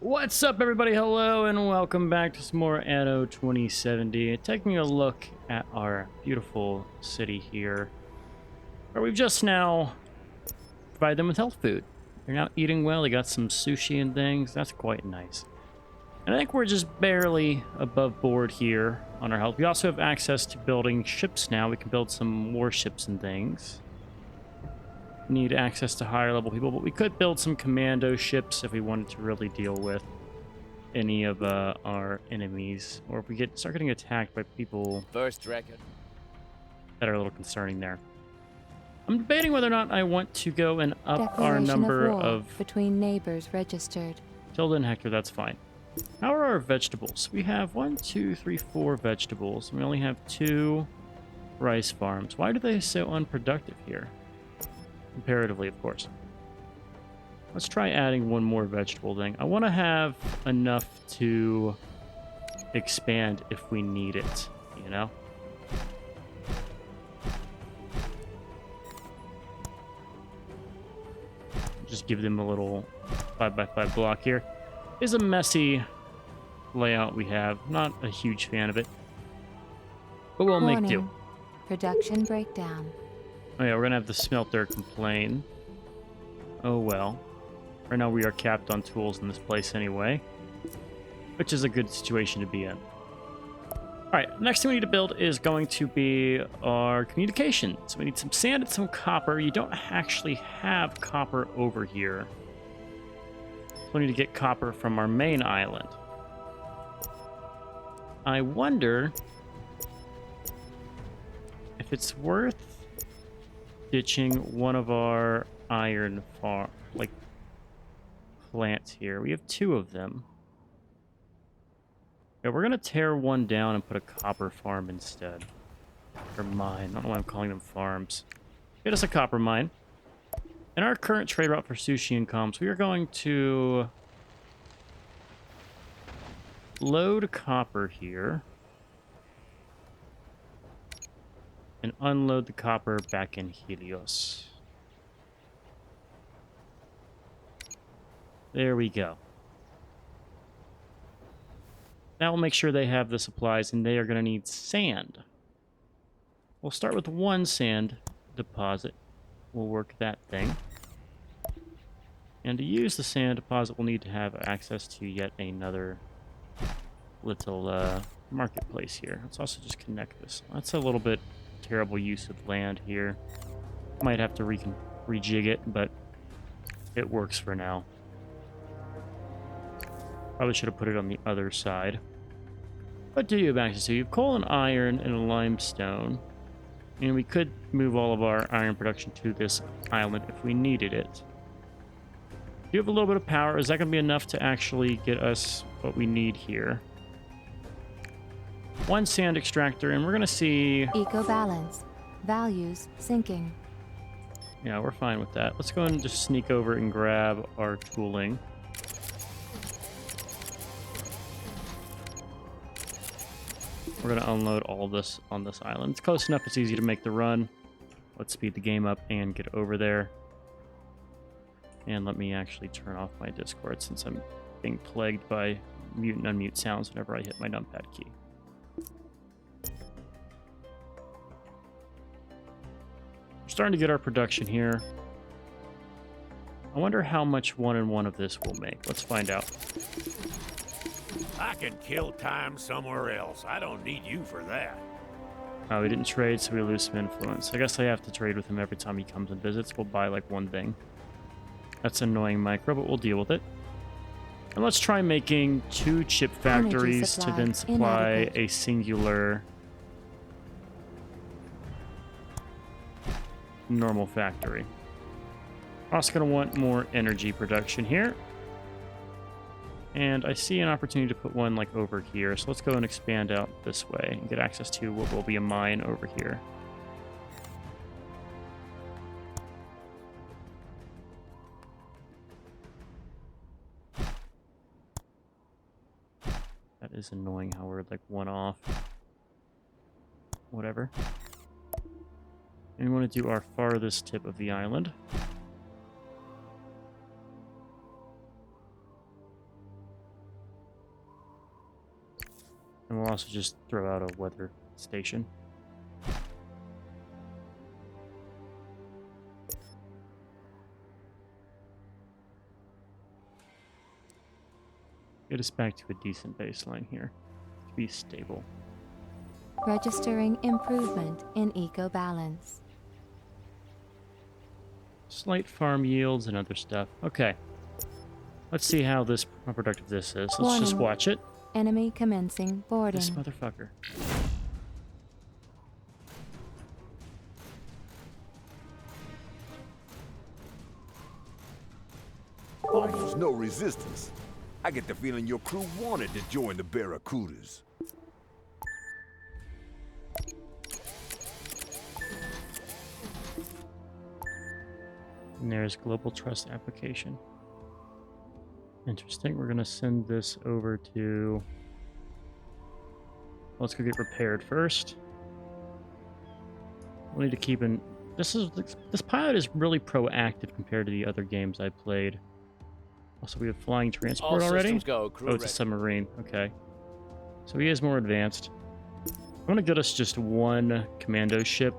What's up, everybody? Hello and welcome back to some more Anno 2070. Taking a look at our beautiful city here, where we've just now provided them with health food. They're now eating well. They got some sushi and things. That's quite nice. And I think we're just barely above board here on our health. We also have access to building ships now. We can build some warships and things. Need access to higher level people, but we could build some commando ships if we wanted to really deal with any of our enemies, or if we start getting attacked by people First record. that are a little concerning there. I'm debating whether or not I want to go and up our Declaration number of war of between neighbors registered. Tilda and Hector. That's fine. How are our vegetables? We have 1, 2, 3, 4 vegetables. We only have 2 rice farms. Why do they so unproductive here? Comparatively, of course. Let's try adding one more vegetable thing. I want to have enough to expand if we need it, you know? Just give them a little 5x5 block here. It's a messy layout we have. Not a huge fan of it, but we'll make do. Production breakdown. Oh yeah, we're gonna have the smelter complain. Oh well. Right now we are capped on tools in this place anyway, which is a good situation to be in. Alright, next thing we need to build is going to be our communications. We need some sand and some copper. You don't actually have copper over here. So we need to get copper from our main island. I wonder if it's worth ditching one of our iron plants here. We have 2 of them. Yeah, we're gonna tear one down and put a copper farm instead. Or mine. I don't know why I'm calling them farms. Get us a copper mine. In our current trade route for sushi and comms, we are going to load copper here and unload the copper back in Helios. There we go. That will make sure they have the supplies, and they are going to need sand. We'll start with 1 sand deposit. We'll work that thing. And to use the sand deposit, we'll need to have access to yet another little marketplace here. Let's also just connect this. That's a little bit terrible use of land here. Might have to rejig it, but it works for now. Probably should have put it on the other side. What do you have access to? You have coal and iron and limestone. And we could move all of our iron production to this island if we needed it. You have a little bit of power. Is that going to be enough to actually get us what we need here? 1 sand extractor, and we're going to see... Eco balance. Values sinking. Yeah, we're fine with that. Let's go and just sneak over and grab our tooling. We're going to unload all of this on this island. It's close enough, it's easy to make the run. Let's speed the game up and get over there. And let me actually turn off my Discord since I'm being plagued by mute and unmute sounds whenever I hit my numpad key. We're starting to get our production here. I wonder how much 1 and 1 of this will make. Let's find out. I can kill time somewhere else. I don't need you for that. Oh, we didn't trade, so we lose some influence. I guess I have to trade with him every time he comes and visits. We'll buy like 1 thing. That's annoying micro, but we'll deal with it. And let's try making 2 chip factories to then supply a singular normal factory. Also going to want more energy production here. And I see an opportunity to put one like over here. So let's go and expand out this way and get access to what will be a mine over here. That is annoying how we're like 1 off. Whatever. And we want to do our farthest tip of the island. And we'll also just throw out a weather station. Get us back to a decent baseline here. To be stable. Registering improvement in eco balance. Slight farm yields and other stuff. Okay. Let's see how productive this is. Let's just Warning. watch it. Enemy commencing boarding. This motherfucker. Almost no resistance. I get the feeling your crew wanted to join the Barracudas. And there's Global Trust application. Interesting. We're going to send this over to... Let's go get repaired first. We'll need to keep in... This pilot is really proactive compared to the other games I played. Also, we have flying transport All already. systems go. Crew Oh, it's a ready. submarine. Okay. So he is more advanced. I'm going to get us just one commando ship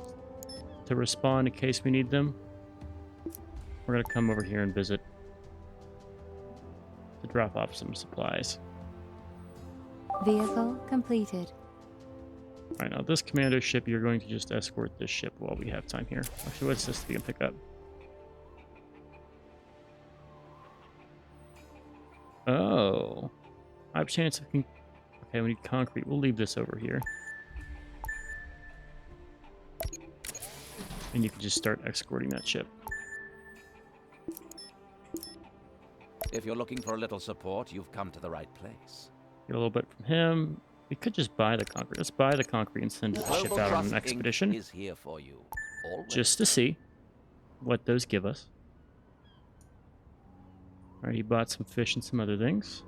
to respond in case we need them. We're going to come over here and visit to drop off some supplies. Vehicle completed. All right, now this commando ship, you're going to just escort this ship while we have time here. Actually, what's this we can pick up? Oh. 5 chance of... Okay, we need concrete. We'll leave this over here. And you can just start escorting that ship. If you're looking for a little support, you've come to the right place. Get a little bit from him. We could just buy the concrete. Let's buy the concrete and send the ship Global out on Trust an Inc. expedition. is here for you. Always. Just to see what those give us. Alright, he bought some fish and some other things.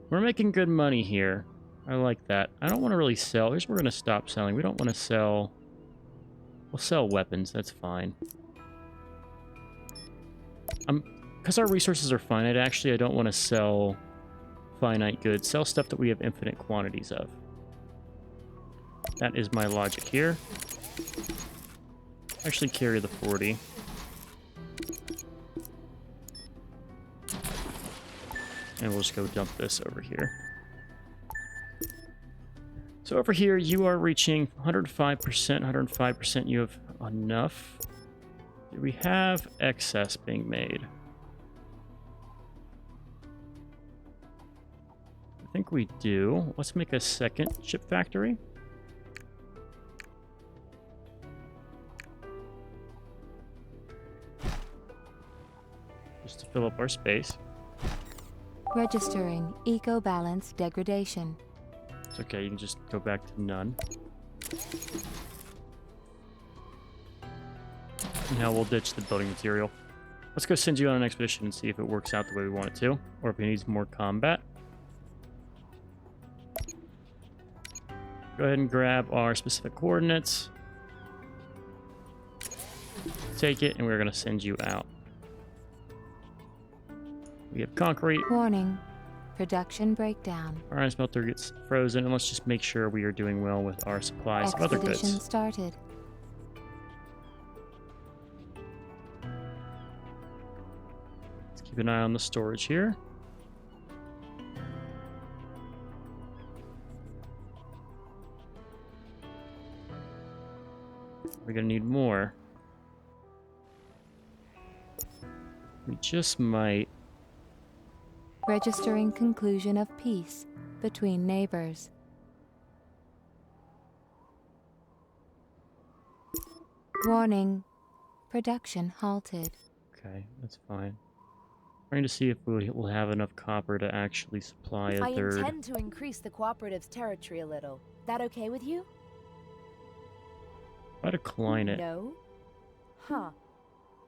We're making good money here. I like that. I don't want to really sell. Here's where we're going to stop selling. We don't want to sell... We'll sell weapons. That's fine. Because our resources are finite, actually, I don't want to sell finite goods. Sell stuff that we have infinite quantities of. That is my logic here. Actually carry the 40. And we'll just go dump this over here. So over here, you are reaching 105%, 105%. You have enough. Do we have excess being made? I think we do. Let's make a second chip factory. Just to fill up our space. Registering eco balance degradation. It's okay, you can just go back to none. Now we'll ditch the building material. Let's go send you on an expedition and see if it works out the way we want it to, or if it needs more combat. Go ahead and grab our specific coordinates. Take it, and we're going to send you out. We have concrete. Warning. Production breakdown. Our iron smelter gets frozen, and let's just make sure we are doing well with our supplies of other Expedition goods. started. Let's keep an eye on the storage here. We're gonna need more. We just might. Registering conclusion of peace between neighbors. Warning. Production halted. Okay, that's fine. Trying to see if we'll have enough copper to actually supply a I third. intend to increase the cooperative's territory a little. That okay with you? Try to decline it. No? Huh.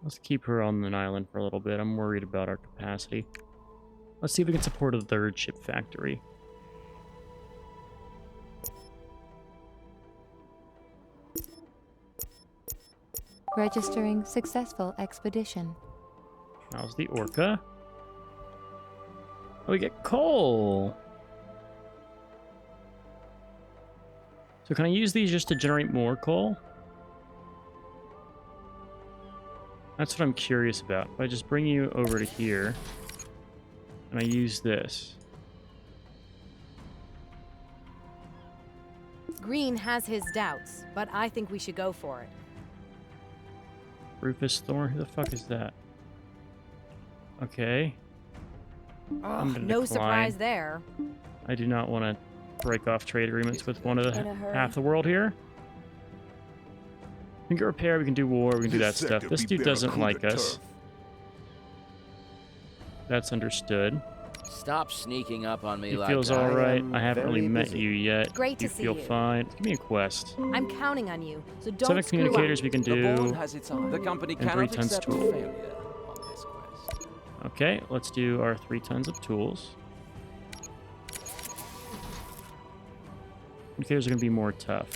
Let's keep her on an island for a little bit. I'm worried about our capacity. Let's see if we can support a third ship factory. Registering successful expedition. How's the orca? Oh, we get coal. So can I use these just to generate more coal? That's what I'm curious about. If I just bring you over to here, and I use this. Green has his doubts, but I think we should go for it. Rufus Thorn? Who the fuck is that? Okay. I'm gonna No decline. surprise there. I do not want to break off trade agreements with one of the In a hurry. half the world here. We can get repair, we can do war, we can do that This stuff. sector This be dude better doesn't coup like de us. turf. That's understood. Stop sneaking up on me He like feels that. alright. am I haven't really very met busy. you yet. Great to you see feel you. fine. Give me a quest. I'm counting on you, so don't 7 screw communicators up. we can The board do. has its eye. The company and 3 cannot tons accept tool. failure on this quest. Okay, let's do our 3 tons of tools. Communicators are going to be more tough.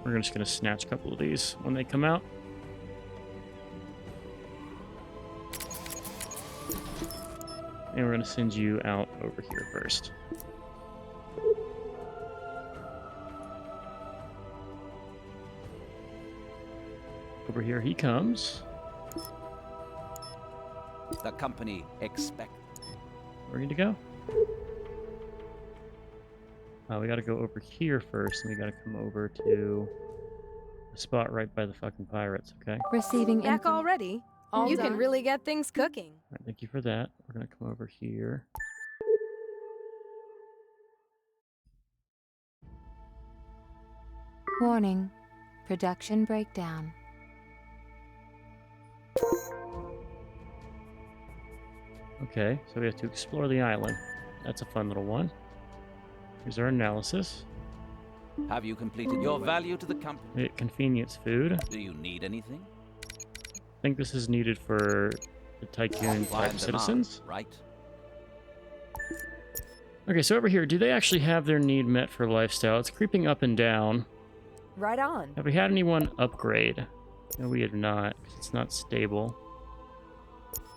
We're just going to snatch a couple of these when they come out. And we're going to send you out over here first. Over here he comes. The company expect. Ready to go? We gotta go over here first, and we gotta come over to the spot right by the fucking pirates, okay? Receiving Back inform- already? All you done. can really get things cooking. Alright, thank you for that. We're gonna come over here. Warning. Production breakdown. Okay, so we have to explore the island. That's a fun little one. Here's our analysis. Have you completed your value to the company? We get convenience food. Do you need anything? I think this is needed for the tycoon Supply type and citizens. demand, right? Okay, so over here, do they actually have their need met for lifestyle? It's creeping up and down. Right on. Have we had anyone upgrade? No, we have not, because it's not stable.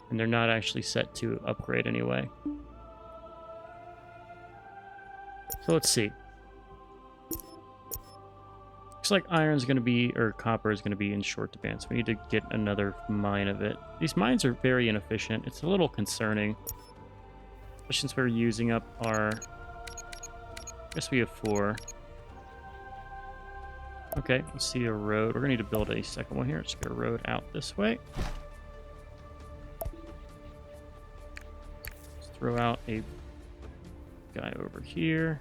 And they're not actually set to upgrade anyway. So let's see. Looks like iron's going to be, or copper is going to be in short demand, so we need to get another mine of it. These mines are very inefficient. It's a little concerning. Especially since we're using up our... I guess we have 4. Okay, let's see a road. We're going to need to build a second one here. Just get a road out this way. Let's throw out a guy over here.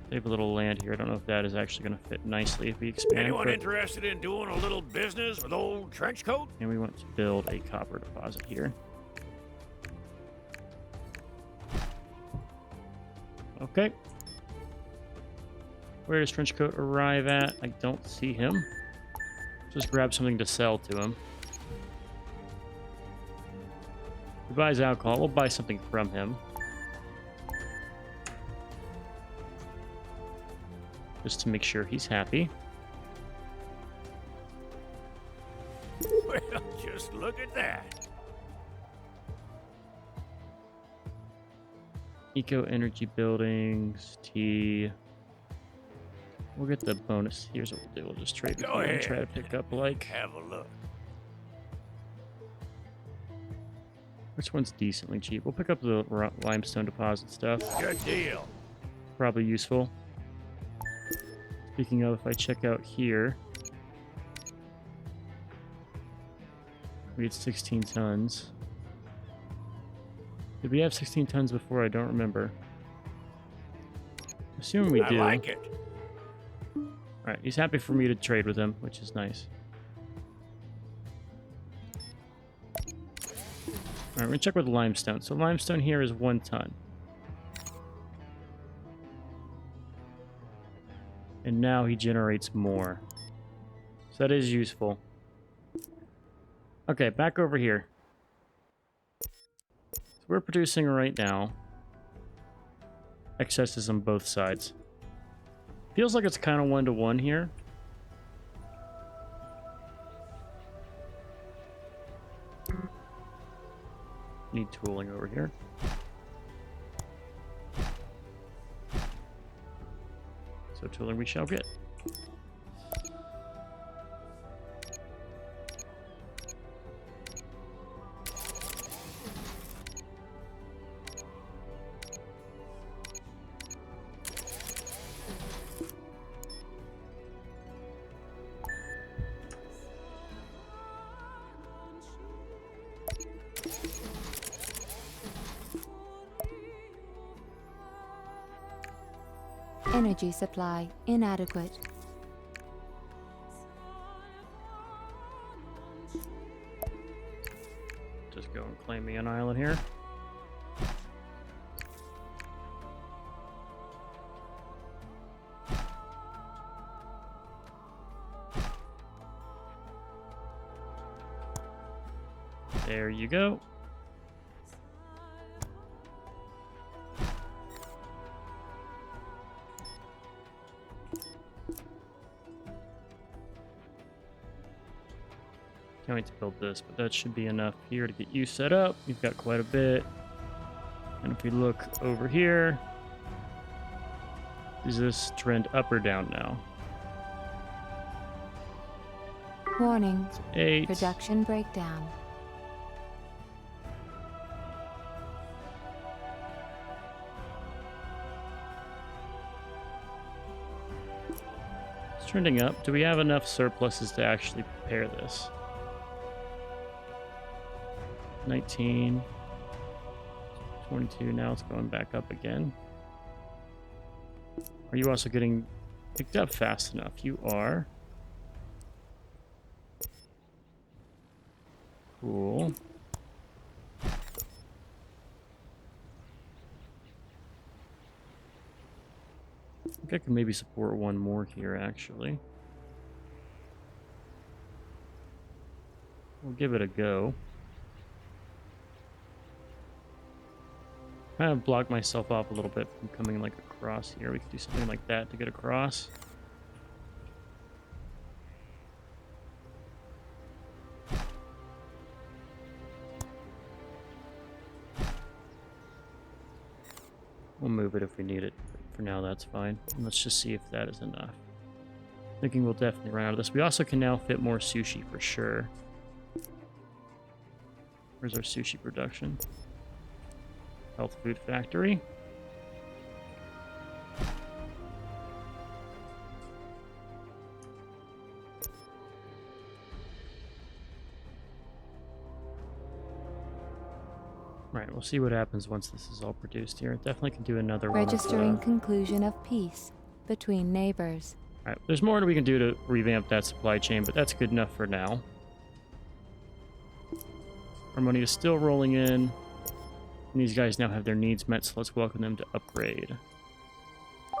They have a little land here. I don't know if that is actually going to fit nicely if we expand. Anyone but- interested in doing a little business with old Trenchcoat? And we want to build a copper deposit here. Okay. Where does Trenchcoat arrive at? I don't see him. Just grab something to sell to him. He buys alcohol. We'll buy something from him. Just to make sure he's happy. Well, just look at that. Eco energy buildings, tea. We'll get the bonus. Here's what we'll do. We'll just trade with Go you and ahead. try to pick up like... Have a look. Which one's decently cheap? We'll pick up the limestone deposit stuff. Good deal. Probably useful. Speaking of, if I check out here, we had 16 tons. Did we have 16 tons before? I don't remember. Assuming we I do. like it. Alright, he's happy for me to trade with him, which is nice. Alright, we're gonna check with limestone. So limestone here is 1 ton. And now he generates more. So that is useful. Okay, back over here. So we're producing right now. Excesses on both sides. Feels like it's kind of 1-to-1 here. Need tooling over here. So tooling we shall get. Energy supply inadequate. Just go and claim me an island here. There you go. Can't wait to build this, but that should be enough here to get you set up. You've got quite a bit. And if we look over here, does this trend up or down now? Warning. 8. Production breakdown. It's trending up. Do we have enough surpluses to actually prepare this? 19, 22, now it's going back up again. Are you also getting picked up fast enough? You are. Cool. I think I can maybe support one more here, actually. We'll give it a go. Kind of block myself off a little bit from coming like across here. We could do something like that to get across. We'll move it if we need it. But for now, that's fine. And let's just see if that is enough. Thinking we'll definitely run out of this. We also can now fit more sushi for sure. Where's our sushi production? Health food factory. Right, we'll see what happens once this is all produced here. Definitely can do another one. Registering conclusion of peace between neighbors. Alright, there's more that we can do to revamp that supply chain, but that's good enough for now. Our money is still rolling in. And these guys now have their needs met, so let's welcome them to upgrade.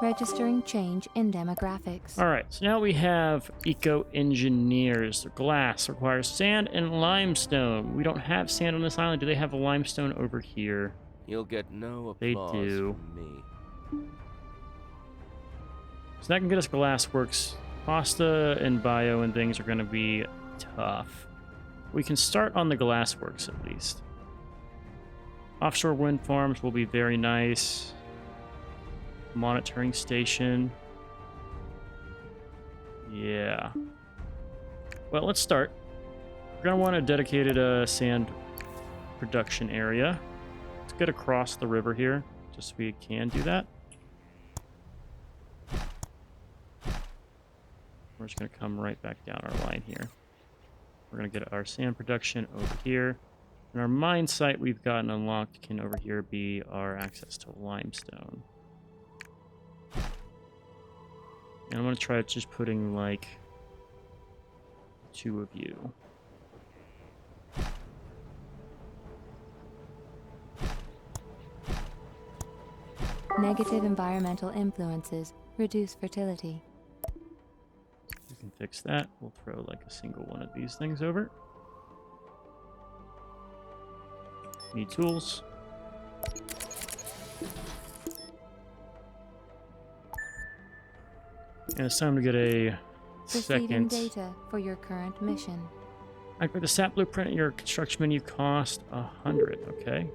Registering change in demographics. Alright, so now we have eco-engineers. Glass requires sand and limestone. We don't have sand on this island. Do they have a limestone over here? You'll get no They applause do. from me. So that can get us glass works. Pasta and bio and things are going to be tough. We can start on the glass works at least. Offshore wind farms will be very nice. Monitoring station. Yeah. Well, let's start. We're going to want a dedicated sand production area. Let's get across the river here, just so we can do that. We're just going to come right back down our line here. We're going to get our sand production over here. And our mine site we've gotten unlocked can over here be our access to limestone. And I'm going to try just putting like 2 of you. Negative environmental influences reduce fertility. We can fix that. We'll throw like a single one of these things over. Need tools. And it's time to get a Receiving second. data for your current mission. Activate the SAP blueprint. Your construction menu cost 100. Okay.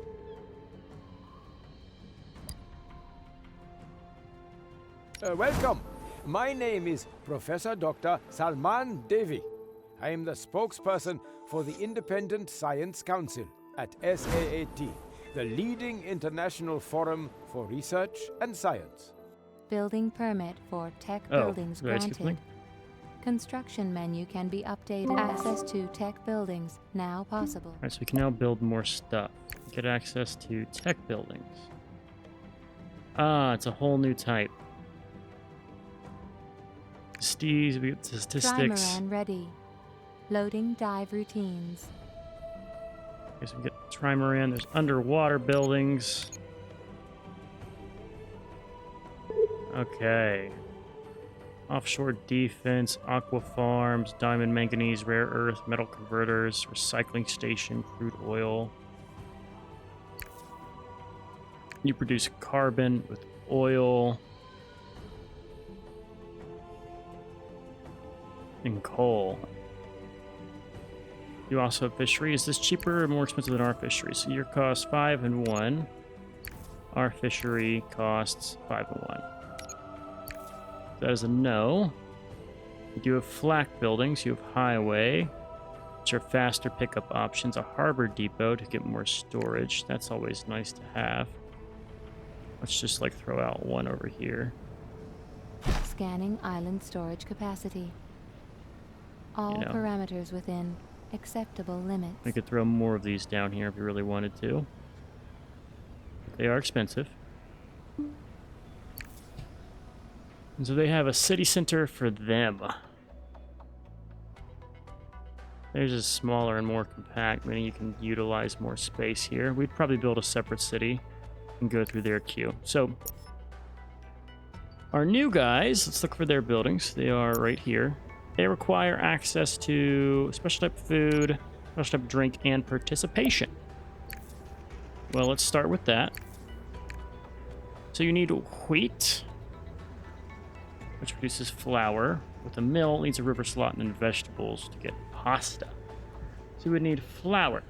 Welcome. My name is Professor Dr. Salman Devi. I am the spokesperson for the Independent Science Council at SAAT, the leading international forum for research and science. Building permit for tech Oh, buildings did I skip granted. something? Construction menu can be updated. Access to tech buildings now possible. Alright, so we can now build more stuff. Get access to tech buildings. Ah, it's a whole new type. Steez, we get statistics. Trimaran ready. Loading dive routines. Okay, so we get Trimaran. There's underwater buildings. Okay. Offshore defense, aqua farms, diamond manganese, rare earth, metal converters, recycling station, crude oil. You produce carbon with oil and coal. You also have fishery. Is this cheaper or more expensive than our fishery? So your costs 5 and 1. Our fishery costs 5 and 1. That is a no. You do have flak buildings. You have highway, which are faster pickup options. A harbor depot to get more storage. That's always nice to have. Let's just like throw out one over here. Scanning island storage capacity. All You know. parameters within acceptable limits. We could throw more of these down here if we really wanted to. They are expensive. And so they have a city center for them. Theirs is smaller and more compact, meaning you can utilize more space here. We'd probably build a separate city and go through their queue. So our new guys, let's look for their buildings. They are right here. They require access to special type food, special type drink, and participation. Well, let's start with that. So you need wheat, which produces flour. With a mill, it needs a river slot and then vegetables to get pasta. So we would need flour.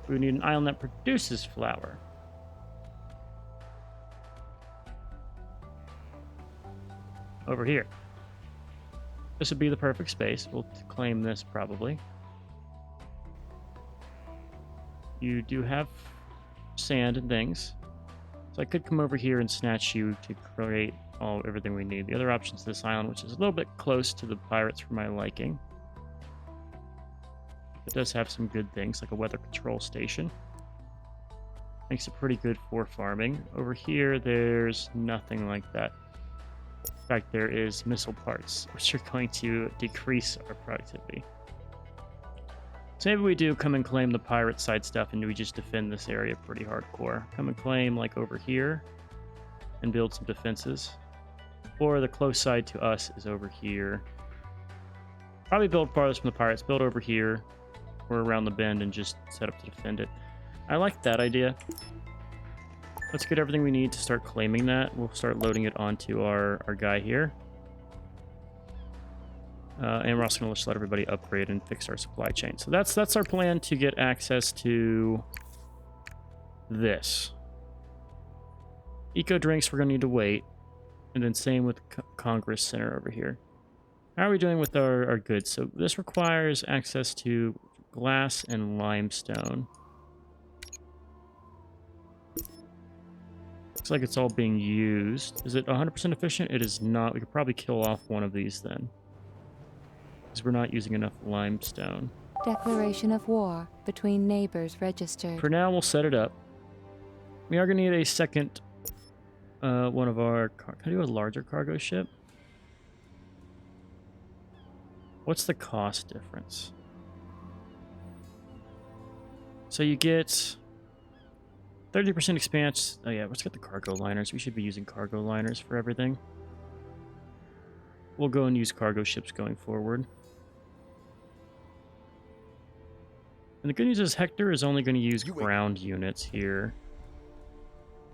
We would need an island that produces flour. Over here. This would be the perfect space. We'll claim this probably. You do have sand and things. So I could come over here and snatch you to create everything we need. The other option is this island, which is a little bit close to the pirates for my liking. It does have some good things, like a weather control station. Makes it pretty good for farming. Over here, there's nothing like that. In fact, there is missile parts, which are going to decrease our productivity. So maybe we do come and claim the pirate side stuff, and we just defend this area pretty hardcore. Come and claim, like, over here, and build some defenses. Or the close side to us is over here. Probably build farthest from the pirates. Build over here, or around the bend, and just set up to defend it. I like that idea. Let's get everything we need to start claiming that. We'll start loading it onto our guy here. And we're also going to just let everybody upgrade and fix our supply chain. So that's our plan to get access to this. Eco drinks, we're going to need to wait. And then same with Congress Center over here. How are we doing with our goods? So this requires access to glass and limestone. Looks like it's all being used. Is it 100% efficient? It is not. We could probably kill off one of these then, because we're not using enough limestone. Declaration of war between neighbors registered. For now, we'll set it up. We are going to need a second one of our... Can I do a larger cargo ship? What's the cost difference? So you get 30% expanse. Oh yeah, let's get the cargo liners. We should be using cargo liners for everything. We'll go and use cargo ships going forward. And the good news is Hector is only going to use ground units here.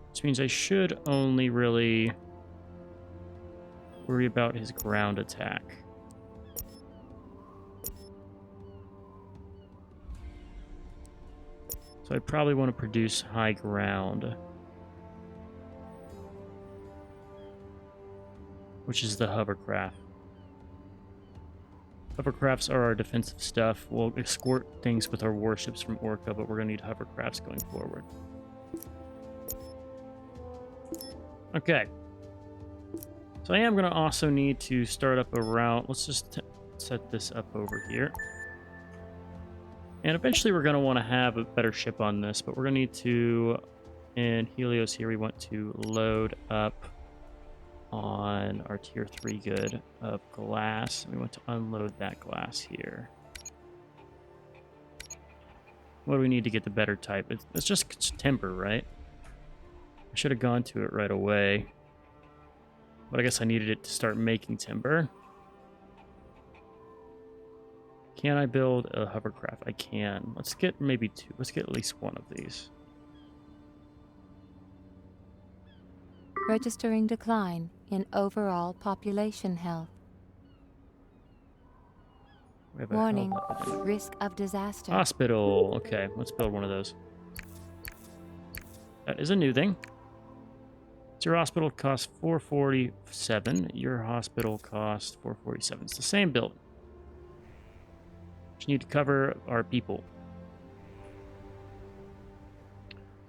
Which means I should only really worry about his ground attack. So I probably want to produce high ground. which is the hovercraft. Hovercrafts are our defensive stuff. We'll escort things with our warships from Orca, but we're going to need hovercrafts going forward. Okay. So I am going to also need to start up a route. Let's just set this up over here. And eventually we're going to want to have a better ship on this, but we're going to need to, in Helios here, we want to load up on our tier 3 good of glass. We want to unload that glass here. What do we need to get the better type? It's just timber, right? I should have gone to it right away. But I guess I needed it to start making timber. Can I build a hovercraft? I can. Let's get maybe 2. Let's get at least 1 of these. Registering decline in overall population health. We have a Warning, health epidemic. risk of disaster. Hospital. Okay, let's build one of those. That is a new thing. So your hospital costs 447. Your hospital costs 447. It's the same building. Just need to cover our people.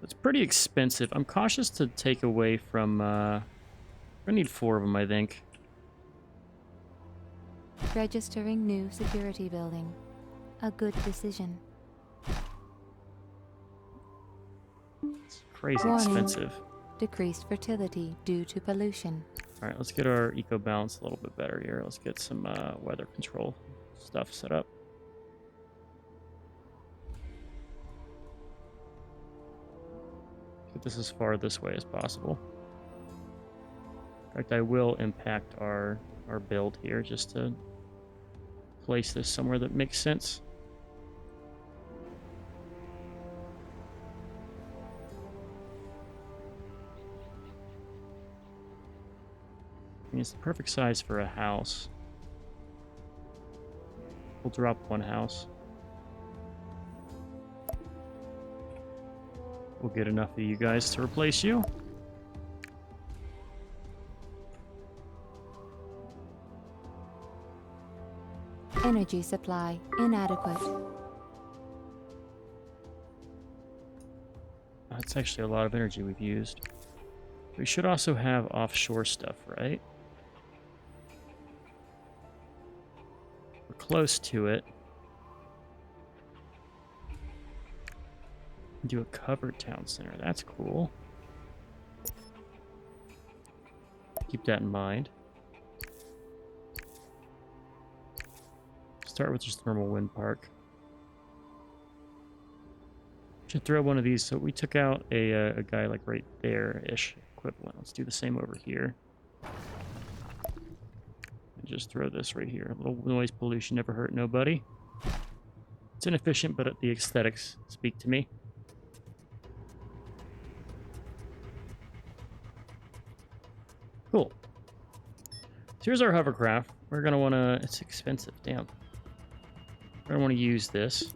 It's pretty expensive. I'm cautious to take away from... I need 4 of them, I think. Registering new security building. A good decision. It's crazy Warning. expensive. Decreased fertility due to pollution. All right, let's get our eco balance a little bit better here. Let's get some weather control stuff set up. Get this as far this way as possible. In fact, I will impact our build here just to place this somewhere that makes sense. I mean, it's the perfect size for a house. We'll drop 1 house. We'll get enough of you guys to replace you. Energy supply inadequate. That's actually a lot of energy we've used. We should also have offshore stuff, right? We're close to it. Do a covered town center. That's cool. Keep that in mind. Start with just thermal wind park. Should throw one of these. So we took out a guy like right there-ish equivalent. Let's do the same over here. And just throw this right here. A little noise pollution never hurt nobody. It's inefficient, but the aesthetics speak to me. Cool. So here's our hovercraft. We're gonna wanna, it's expensive, damn. We're gonna wanna use this.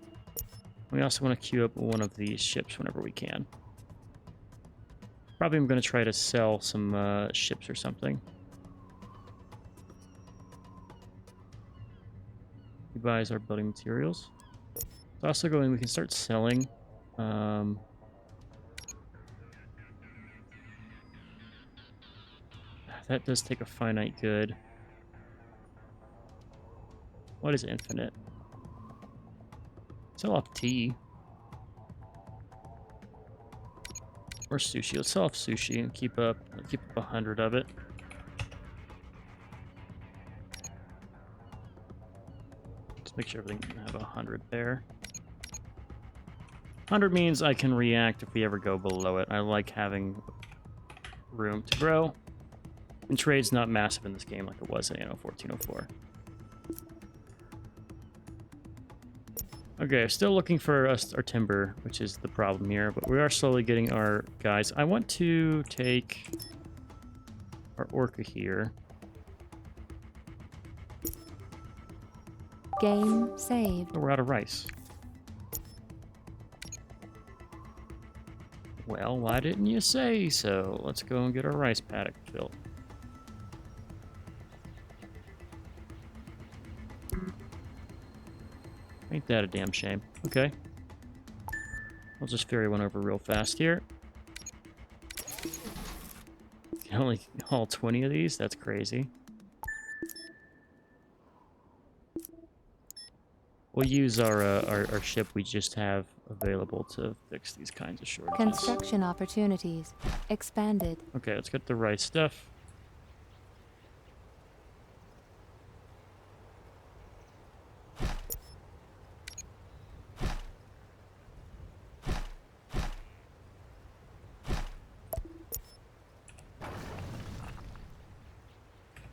We also wanna queue up one of these ships whenever we can. Probably I'm gonna try to sell some ships or something. He buys our building materials. It's also going, we can start selling. That does take a finite good. What is infinite? Sell off tea. Or sushi. Let's sell off sushi and keep up 100 of it. Let's make sure everything can have 100 there. 100 means I can react if we ever go below it. I like having room to grow. And trade's not massive in this game like it was in Anno 1404. Okay, still looking for our timber, which is the problem here, but we are slowly getting our guys. I want to take our orca here. Game saved. Oh, we're out of rice. Well, why didn't you say so? Let's go and get our rice paddock built. Ain't that a damn shame. Okay. I'll just ferry one over real fast here. Can only haul 20 of these? That's crazy. We'll use our ship we just have available to fix these kinds of shortages. Construction opportunities expanded. Okay, let's get the rice stuff.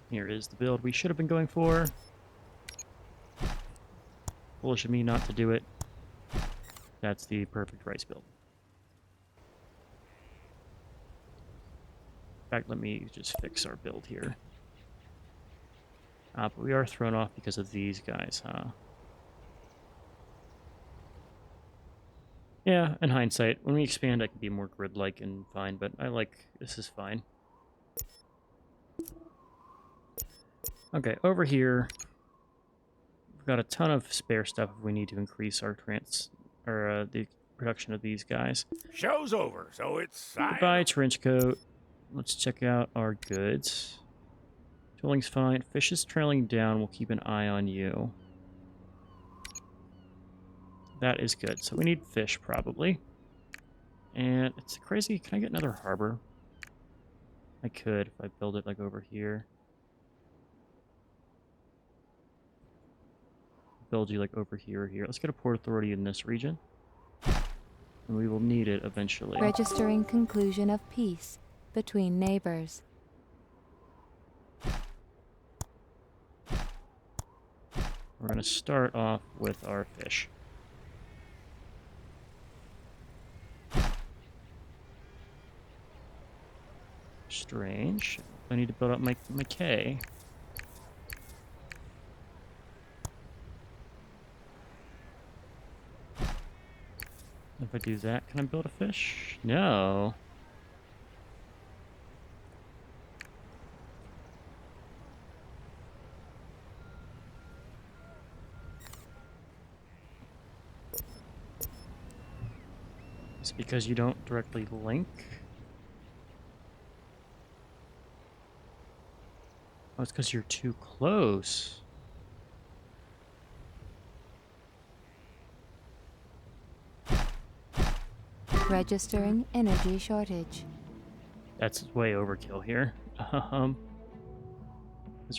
Here is the build we should have been going for. Foolish of me not to do it. That's the perfect rice build. In fact, let me just fix our build here. But we are thrown off because of these guys, huh? Yeah, in hindsight, when we expand, I can be more grid-like and fine, but I like this is fine. Okay, over here, we've got a ton of spare stuff if we need to increase our the production of these guys. Show's over, so it's... Goodbye, trench coat. Let's check out our goods. Tooling's fine. Fish is trailing down. We'll keep an eye on you. That is good. So we need fish, probably. And it's crazy. Can I get another harbor? I could if I build it, like, over here. Build you, like, over here or here. Let's get a port authority in this region. And we will need it eventually. Registering conclusion of peace between neighbors. We're going to start off with our fish. Strange. I need to build up my K. If I do that, can I build a fish? No. It's because you don't directly link? Oh, it's because you're too close. Registering energy shortage. That's way overkill here. That's what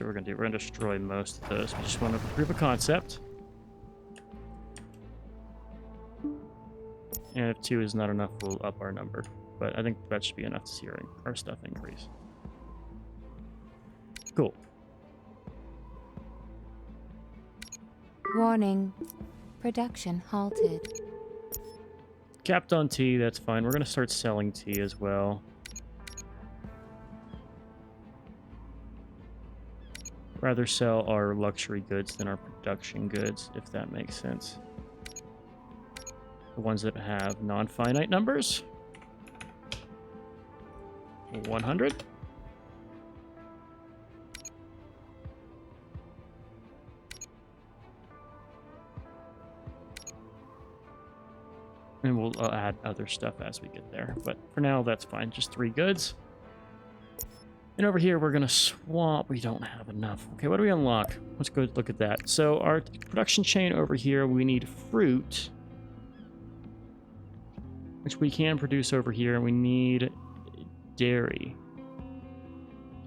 we're gonna do. We're gonna destroy most of those. We just want to prove a concept. And if 2 is not enough, we'll up our number. But I think that should be enough to see our stuff increase. Cool. Warning. Production halted. Capped on tea, that's fine. We're going to start selling tea as well. Rather sell our luxury goods than our production goods, if that makes sense. The ones that have non-finite numbers. 100. And we'll add other stuff as we get there. But for now, that's fine. Just 3 goods. And over here, we're going to swap. We don't have enough. Okay, what do we unlock? Let's go look at that. So our production chain over here, we need fruit, which we can produce over here. And we need dairy.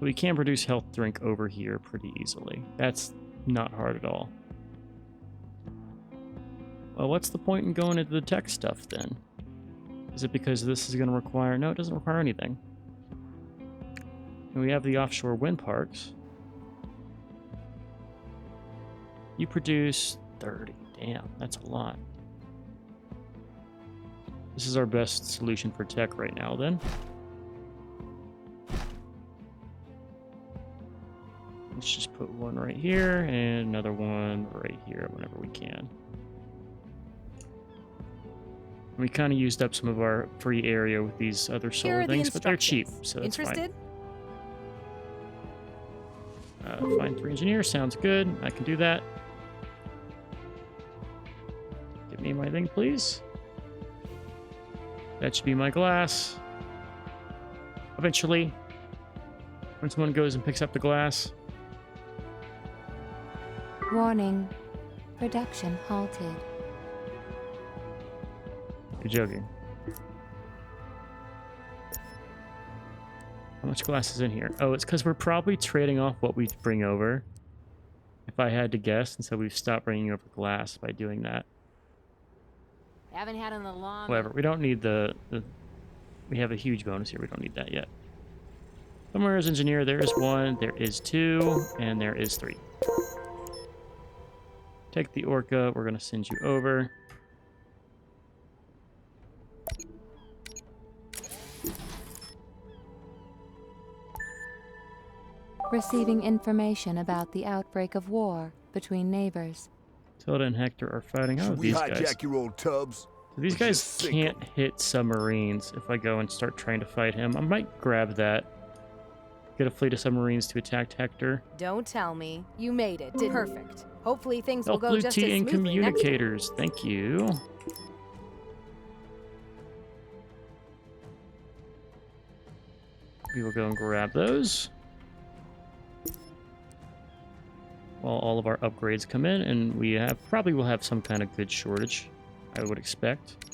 So we can produce health drink over here pretty easily. That's not hard at all. Well, what's the point in going into the tech stuff then? Is it because this is going to require... No, it doesn't require anything. And we have the offshore wind parks. You produce 30. Damn, that's a lot. This is our best solution for tech right now, then. Let's just put one right here and another one right here whenever we can. We kind of used up some of our free area with these other solar things, but they're cheap, so that's Interested? fine. Find 3 engineers, sounds good. I can do that. me my thing, please. That should be my glass. Eventually, when someone goes and picks up the glass. Warning. Production halted. You're joking. How much glass is in here? Oh, it's because we're probably trading off what we bring over. If I had to guess, and so we've stopped bringing over glass by doing that. Haven't had an alarm. Whatever. We don't need the... We have a huge bonus here. We don't need that yet. Somewhere is engineer. There is 1, there is 2, and there is 3. Take the orca. We're going to send you over. Receiving information about the outbreak of war between neighbors. Tilda and Hector are fighting. Oh, Should we these hijack guys. your old tubs? So these Or guys just sink can't 'em? hit submarines if I go and start trying to fight him. I might grab that. Get a fleet of submarines to attack Hector. Don't tell me. You made it. Perfect. Hopefully things will Help go Blue just Tea as and smoothly next time. communicators. Thank you. We will go and grab those. While all of our upgrades come in, and we probably will have some kind of good shortage, I would expect.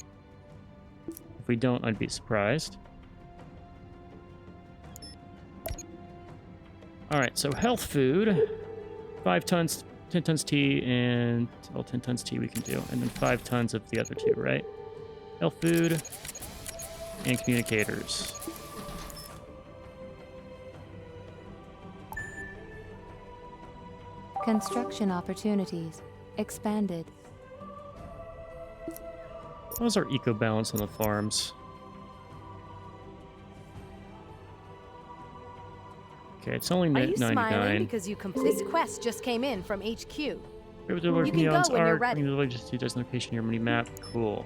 If we don't, I'd be surprised. Alright, so health food. 5 tons, 10 tons tea, and... Well, 10 tons tea we can do. And then 5 tons of the other 2, right? Health food and communicators. Construction opportunities expanded. How's our eco balance on the farms? Okay, it's only Are you 99. smiling because you completed this quest just came in from HQ? You can go when you're ready. Just see destination location here, mini map. Cool.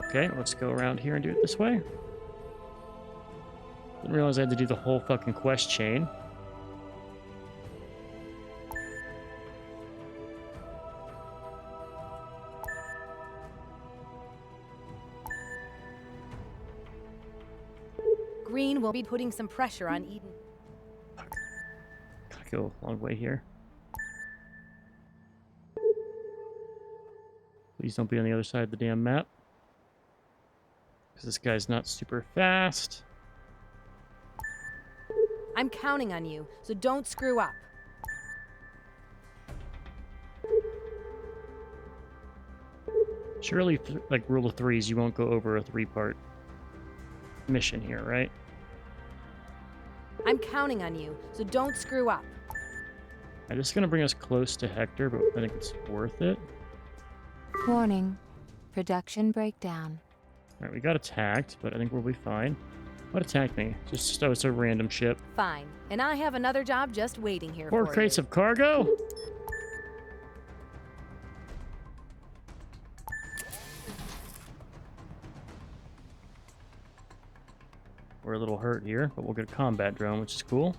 Okay, let's go around here and do it this way. Didn't realize I had to do the whole fucking quest chain. Green will be putting some pressure on Eden. Gotta go a long way here. Please don't be on the other side of the damn map. Because this guy's not super fast. I'm counting on you, so don't screw up. Surely, like rule of threes, you won't go over a 3-part mission here, right? I'm counting on you, so don't screw up. I'm just gonna bring us close to Hector, but I think it's worth it. Warning. Production breakdown. Alright, we got attacked, but I think we'll be fine. What attacked me? Just, oh, it's a random ship. Fine, and I have another job just waiting here 4 for crates you. of cargo? We're a little hurt here, but we'll get a combat drone, which is cool.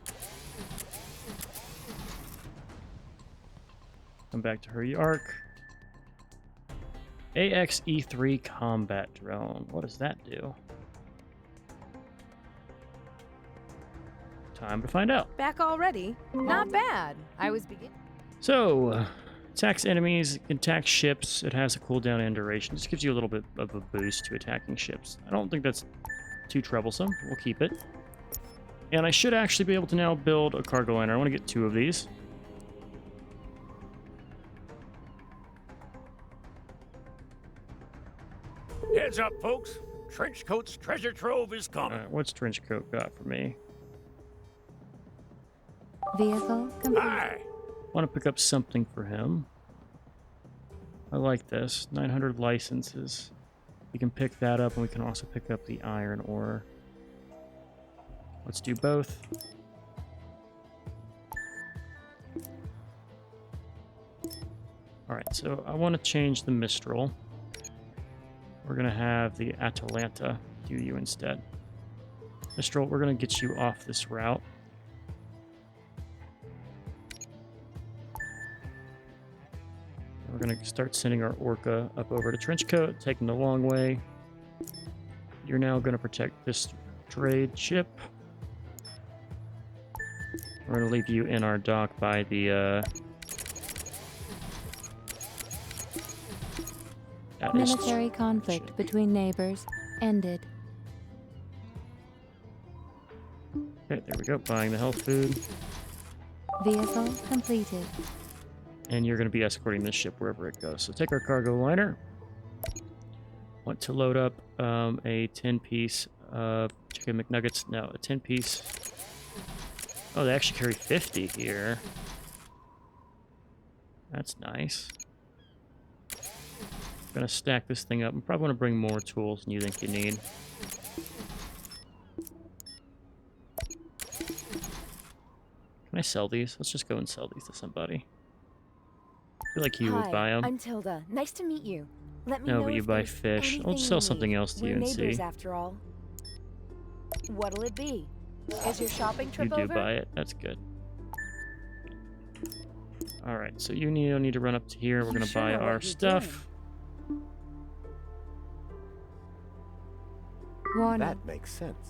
Come back to her Arc. AXE3 combat drone. What does that do? Time to find out. Back already? Not bad. I was beginning. So, attacks enemies, attacks ships. It has a cooldown and duration. Just gives you a little bit of a boost to attacking ships. I don't think that's too troublesome. We'll keep it. And I should actually be able to now build a cargo liner. I want to get 2 of these. Heads up, folks. Trenchcoat's treasure trove is coming. What's Trenchcoat got for me? Vehicle complete. Aye. I want to pick up something for him. I like this. 900 licenses. We can pick that up, and we can also pick up the iron ore. Let's do both. Alright, so I want to change the Mistral. We're going to have the Atalanta do you instead. Mistral, we're going to get you off this route. We're going to start sending our Orca up over to Trenchcoat, taking the long way. You're now going to protect this trade ship. We're going to leave you in our dock by the... Military conflict between neighbors ended. Okay, there we go. Buying the health food. Vehicle completed. And you're going to be escorting this ship wherever it goes. So take our cargo liner. Want to load up a 10-piece chicken McNuggets. No, a 10-piece. Oh, they actually carry 50 here. That's nice. I'm going to stack this thing up. I'm probably going to bring more tools than you think you need. Can I sell these? Let's just go and sell these to somebody. I feel like you would buy them. I'm Tilda. Nice to meet you. Let me No, know but you if buy there's fish. I'll anything just sell you something need. else to We're you and neighbors see. after all. What'll it be? Is your shopping You trip do over? buy it. That's good. All right, so you need to run up to here. We're You going to sure buy know what our you're stuff. Warning. That makes sense.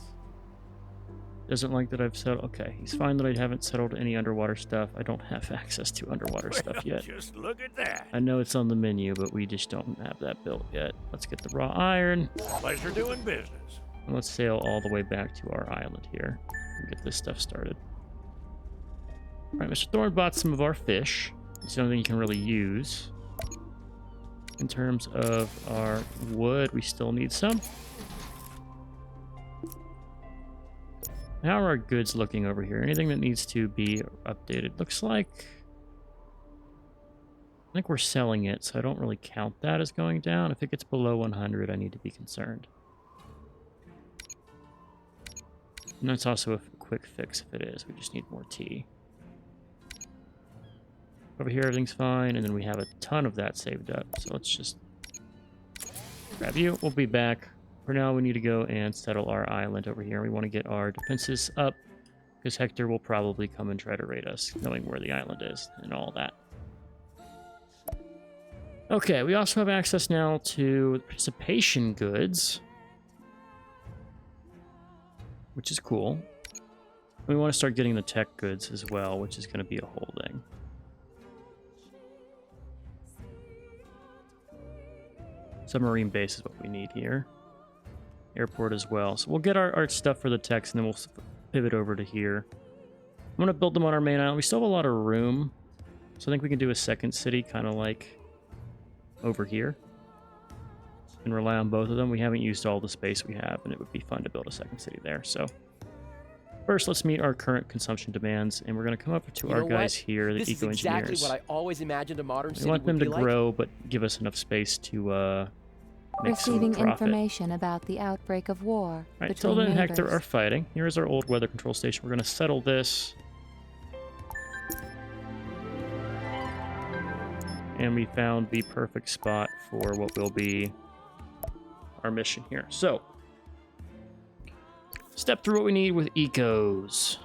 Doesn't like that I've settled. Okay, he's fine that I haven't settled any underwater stuff. I don't have access to underwater stuff yet. Just look at that. I know it's on the menu, but we just don't have that built yet. Let's get the raw iron. Pleasure doing business. And let's sail all the way back to our island here and get this stuff started. All right, Mr. Thorne bought some of our fish. It's the only thing you can really use. In terms of our wood, we still need some. How are our goods looking over here? Anything that needs to be updated? Looks like... I think we're selling it, so I don't really count that as going down. If it gets below 100, I need to be concerned. And that's also a quick fix if it is. We just need more tea. Over here, everything's fine, and then we have a ton of that saved up. So let's just grab you. We'll be back. For now, we need to go and settle our island over here. We want to get our defenses up, because Hector will probably come and try to raid us, knowing where the island is and all that. Okay, we also have access now to participation goods, which is cool. We want to start getting the tech goods as well, which is going to be a whole thing. Submarine base is what we need here. Airport as well. So we'll get our stuff for the techs, and then we'll pivot over to here. I'm going to build them on our main island. We still have a lot of room, so I think we can do a second city, kind of like over here, and rely on both of them. We haven't used all the space we have, and it would be fun to build a second city there. So first, let's meet our current consumption demands, and we're going to come up to our guys here, the This is eco-engineers. exactly what I always imagined a modern We city want them would to be like. grow, but give us enough space to make Receiving some profit. information about the outbreak of war All right, between Tilda and neighbors. Hector are fighting. Here's our old weather control station. We're going to settle this. And we found the perfect spot for what will be our mission here. So, step through what we need with ecos.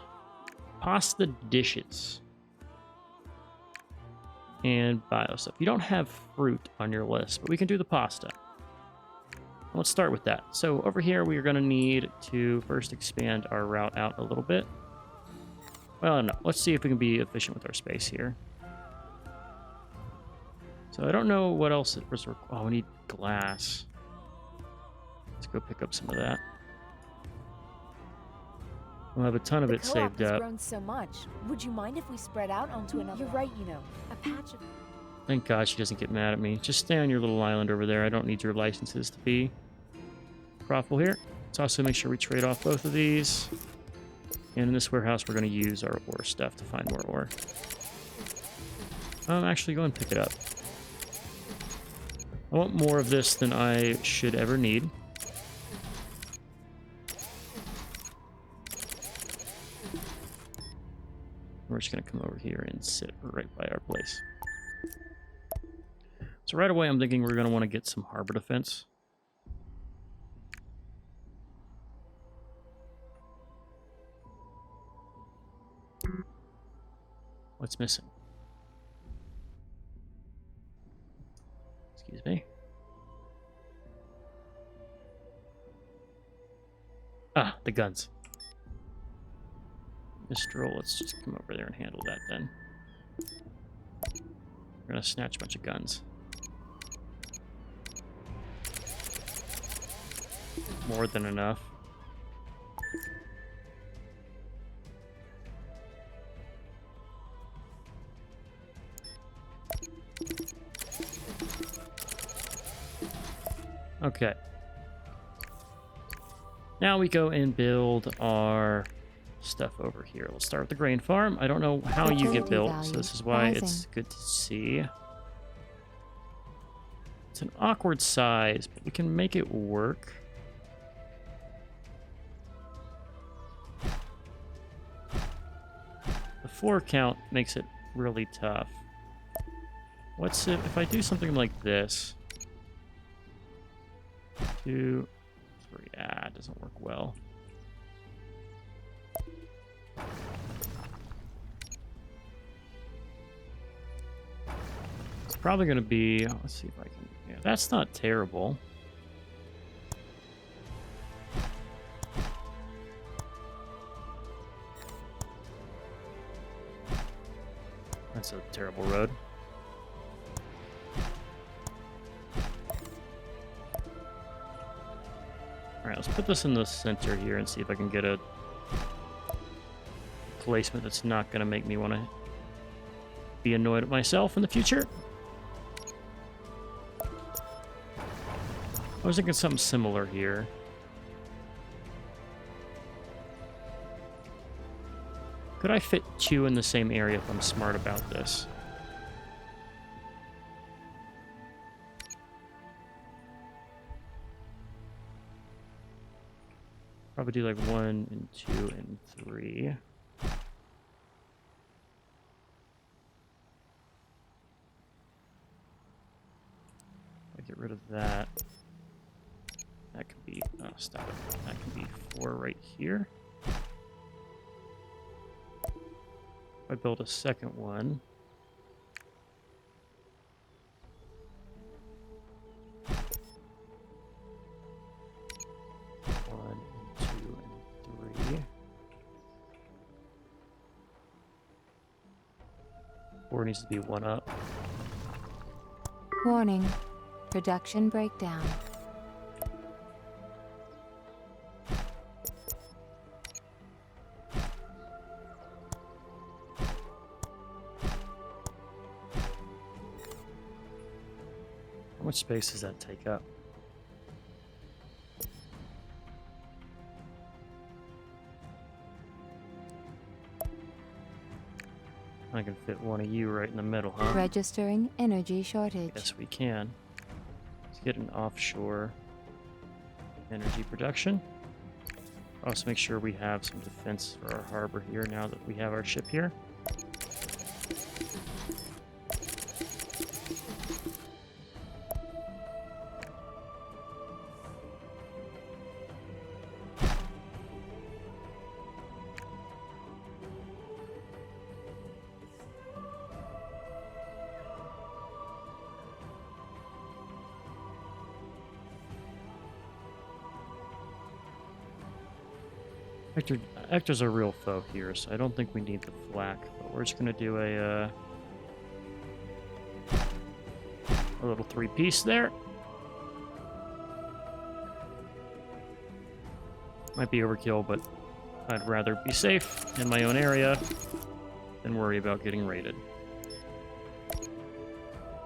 Pasta dishes. And bio stuff. You don't have fruit on your list, but we can do the pasta. Let's start with that. So over here, we are going to need to first expand our route out a little bit. Well, no. Let's see if we can be efficient with our space here. So I don't know what else it was. Oh, we need glass. Let's go pick up some of that. We'll have a ton of it saved has up. grown so much. Would you mind if we spread out onto another? You're right, you know. A patch of... Thank God she doesn't get mad at me. Just stay on your little island over there. I don't need your licenses to be profitable here. Let's also make sure we trade off both of these. And in this warehouse, we're going to use our ore stuff to find more ore. Actually, go and pick it up. I want more of this than I should ever need. We're just going to come over here and sit right by our place. So right away, I'm thinking we're going to want to get some harbor defense. What's missing? Excuse me. Ah, the guns. Mistral, let's just come over there and handle that then. We're gonna snatch a bunch of guns. More than enough. Okay. Now we go and build our stuff over here. Let's start with the grain farm. I don't know how you get built, so this is why it's good to see. It's an awkward size, but we can make it work. The 4 count makes it really tough. What's it if I do something like this? 2, 3. Ah, it doesn't work well. It's probably going to be. Let's see if I can. Yeah, that's not terrible. That's a terrible road. Alright, let's put this in the center here and see if I can get a placement that's not going to make me want to be annoyed at myself in the future. I was thinking something similar here. Could I fit 2 in the same area if I'm smart about this? Probably do like 1 and 2 and 3. I get rid of that. That could be, oh, stop it. That can be 4 right here. I build a second one. One, and 2, and 3. 4 needs to be 1 up. Warning. Production breakdown. How much space does that take up? I can fit 1 of you right in the middle, huh? Registering energy shortage. Yes, we can. Let's get an offshore energy production. Also make sure we have some defense for our harbor here now that we have our ship here. Hector's a real foe here, so I don't think we need the flak, but we're just gonna do a little 3-piece there. Might be overkill, but I'd rather be safe in my own area than worry about getting raided.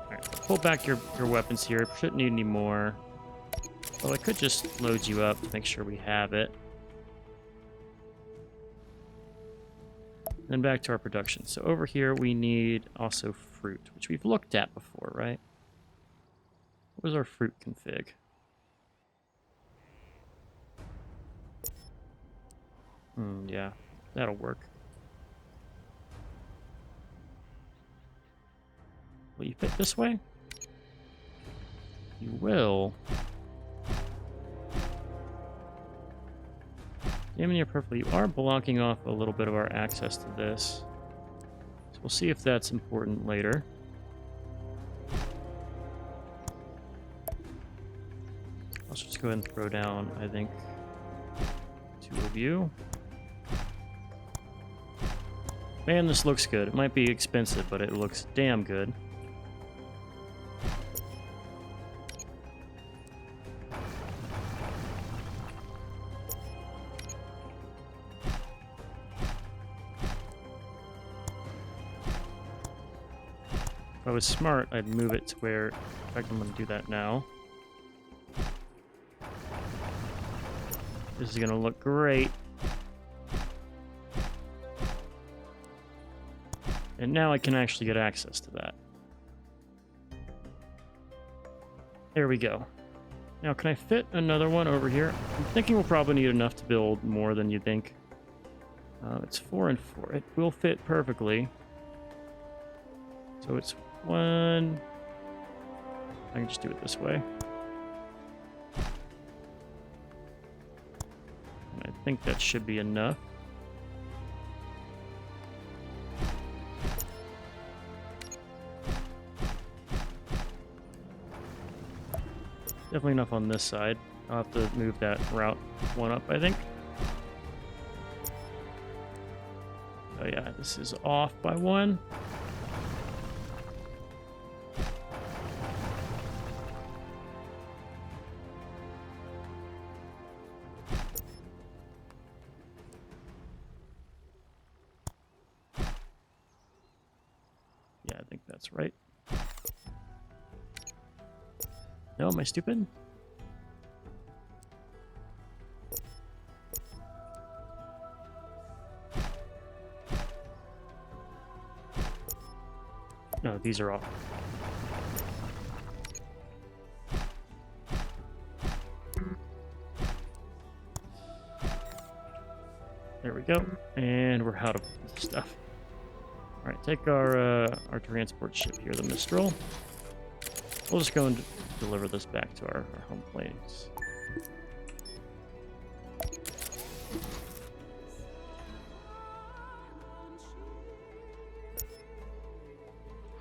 Alright, pull back your weapons here. Shouldn't need any more. Well, I could just load you up to make sure we have it. Then back to our production. So over here we need also fruit, which we've looked at before, right? What was our fruit config? Yeah, that'll work. Will you fit this way? You will. Damn near perfectly. You are blocking off a little bit of our access to this. So we'll see if that's important later. Let's just go ahead and throw down, I think, 2 of you. Man, this looks good. It might be expensive, but it looks damn good. If I was smart, I'd move it to where... In fact, I'm going to do that now. This is going to look great. And now I can actually get access to that. There we go. Now, can I fit another one over here? I'm thinking we'll probably need enough to build more than you think. It's 4 and 4. It will fit perfectly. So it's 1... I can just do it this way. And I think that should be enough. Definitely enough on this side. I'll have to move that route 1 up, I think. Oh yeah, this is off by 1. Yeah, I think that's right. No, am I stupid? No, these are off. There we go. And we're out of stuff. All right, take our transport ship here, the Mistral. We'll just go and deliver this back to our home place.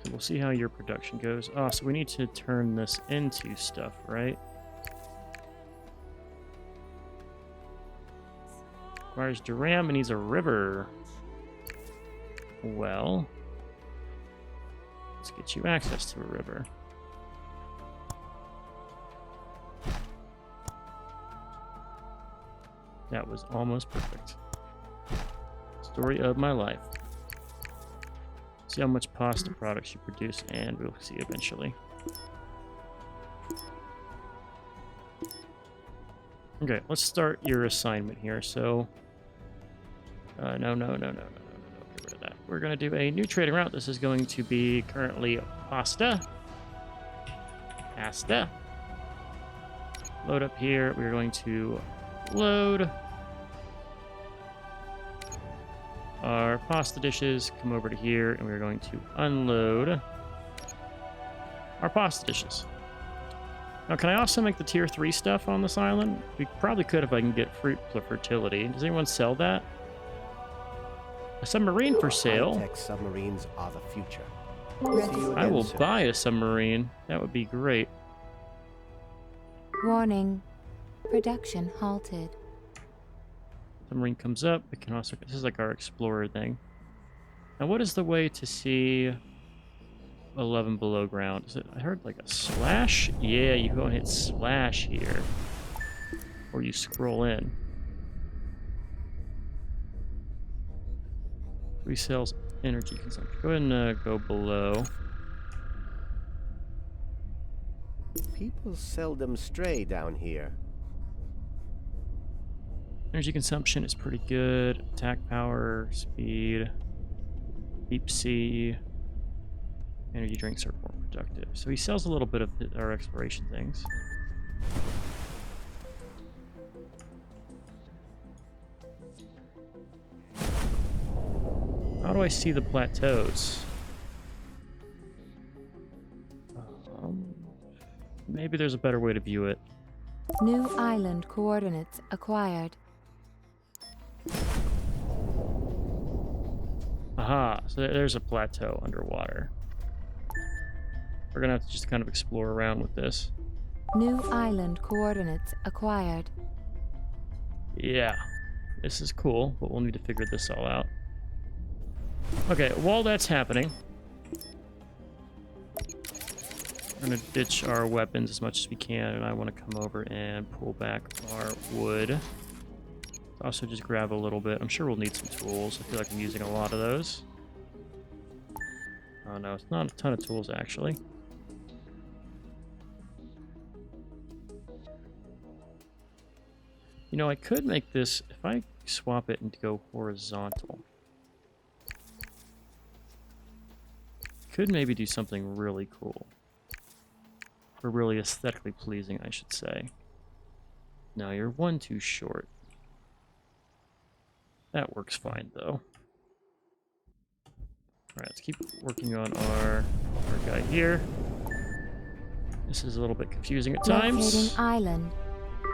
So we'll see how your production goes. Oh, so we need to turn this into stuff, right? Requires Duram and needs a river. Well, let's get you access to a river. That was almost perfect. Story of my life. See how much pasta products you produce, and we'll see eventually. Okay, let's start your assignment here. So, no. Get rid of that. We're going to do a new trading route. This is going to be currently pasta. Load up here. We're going to load our pasta dishes, come over to here, and we're going to unload our pasta dishes. Now, can I also make the tier 3 stuff on this island? We probably could if I can get fruit for fertility. Does anyone sell that? A submarine for sale? High-tech submarines are the future. I will buy a submarine. That would be great. Warning. Production halted. Submarine comes up. We can also... This is like our explorer thing. Now, what is the way to see 11 below ground? Is it... I heard like a slash? Yeah, you go and hit slash here. Or you scroll in. Resales energy consumption. Go ahead and go below. People seldom stray down here. Energy consumption is pretty good. Attack power, speed, deep sea. Energy drinks are more productive. So he sells a little bit of our exploration things. How do I see the plateaus? Maybe there's a better way to view it. New island coordinates acquired. Aha, so there's a plateau underwater. We're gonna have to just kind of explore around with this. New island coordinates acquired. Yeah, this is cool, but we'll need to figure this all out. Okay, while that's happening, we're gonna ditch our weapons as much as we can, and I want to come over and pull back our wood. Also just grab a little bit. I'm sure we'll need some tools. I feel like I'm using a lot of those. Oh no, it's not a ton of tools actually. You know, I could make this, if I swap it and go horizontal, could maybe do something really cool. Or really aesthetically pleasing, I should say. No, you're one too short. That works fine, though. Alright, let's keep working on our guy here. This is a little bit confusing at times. Locating island.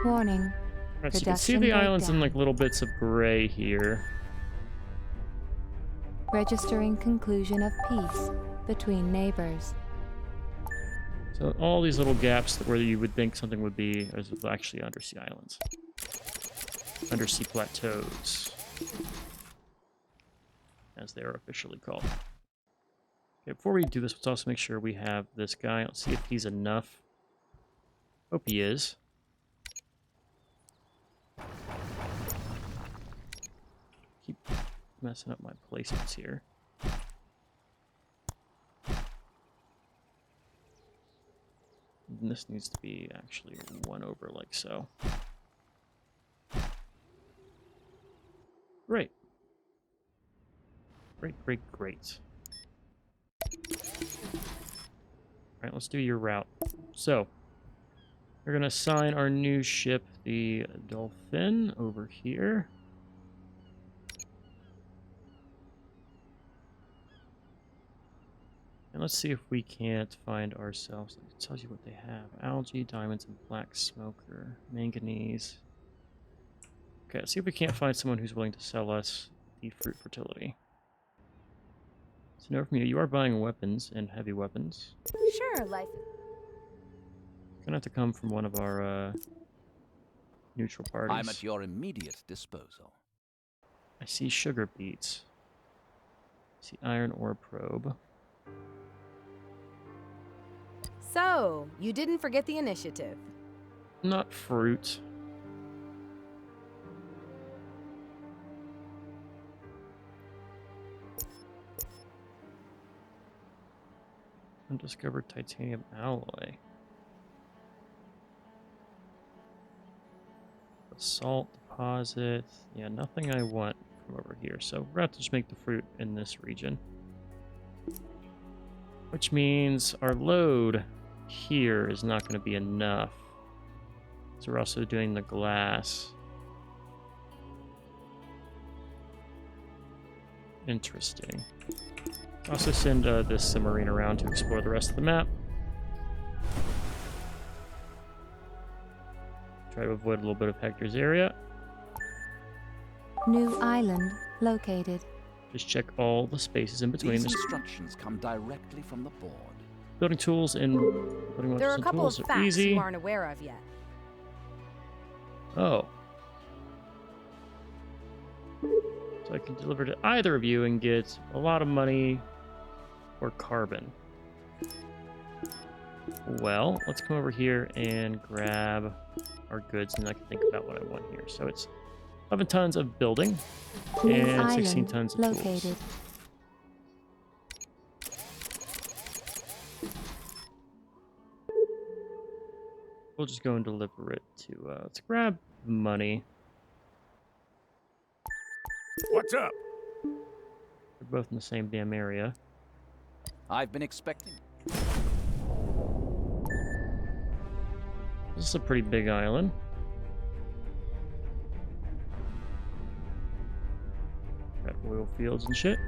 Warning. Alright, so you can see the islands in like little bits of gray here. Registering conclusion of peace between neighbors. So all these little gaps where you would think something would be is actually undersea islands. Undersea plateaus, as they are officially called. Okay, before we do this, let's also make sure we have this guy. Let's see if he's enough. Hope he is. Keep messing up my placements here. And this needs to be actually one over like so. Great. Great, great, great. Alright, let's do your route. So, we're going to assign our new ship, the Dolphin, over here. And let's see if we can't find ourselves. It tells you what they have. Algae, diamonds, and black smoker. Manganese. Okay, let's see if we can't find someone who's willing to sell us the fruit fertility. So note from you, you are buying weapons and heavy weapons. Sure, life. Gonna have to come from one of our neutral parties. I'm at your immediate disposal. I see sugar beets. I see iron ore probe. So, you didn't forget the initiative. Not fruit. Undiscovered titanium alloy. Salt deposit. Yeah, nothing I want from over here. So we're going to have to just make the fruit in this region. Which means our load here is not going to be enough. So we're also doing the glass. Interesting. Also send this submarine around to explore the rest of the map. Try to avoid a little bit of Hector's area. New island located. Just check all the spaces in between. These instructions come directly from the board. Building tools and building There are a couple of tools are facts easy. you aren't aware of yet. Oh. So I can deliver to either of you and get a lot of money or carbon. Well, let's come over here and grab our goods, and I can think about what I want here. So it's 11 tons of building New and 16 island tons of located. tools. We'll just go and deliver it to, let's grab money. What's up? They're both in the same damn area. I've been expecting. This is a pretty big island. Got oil fields and shit.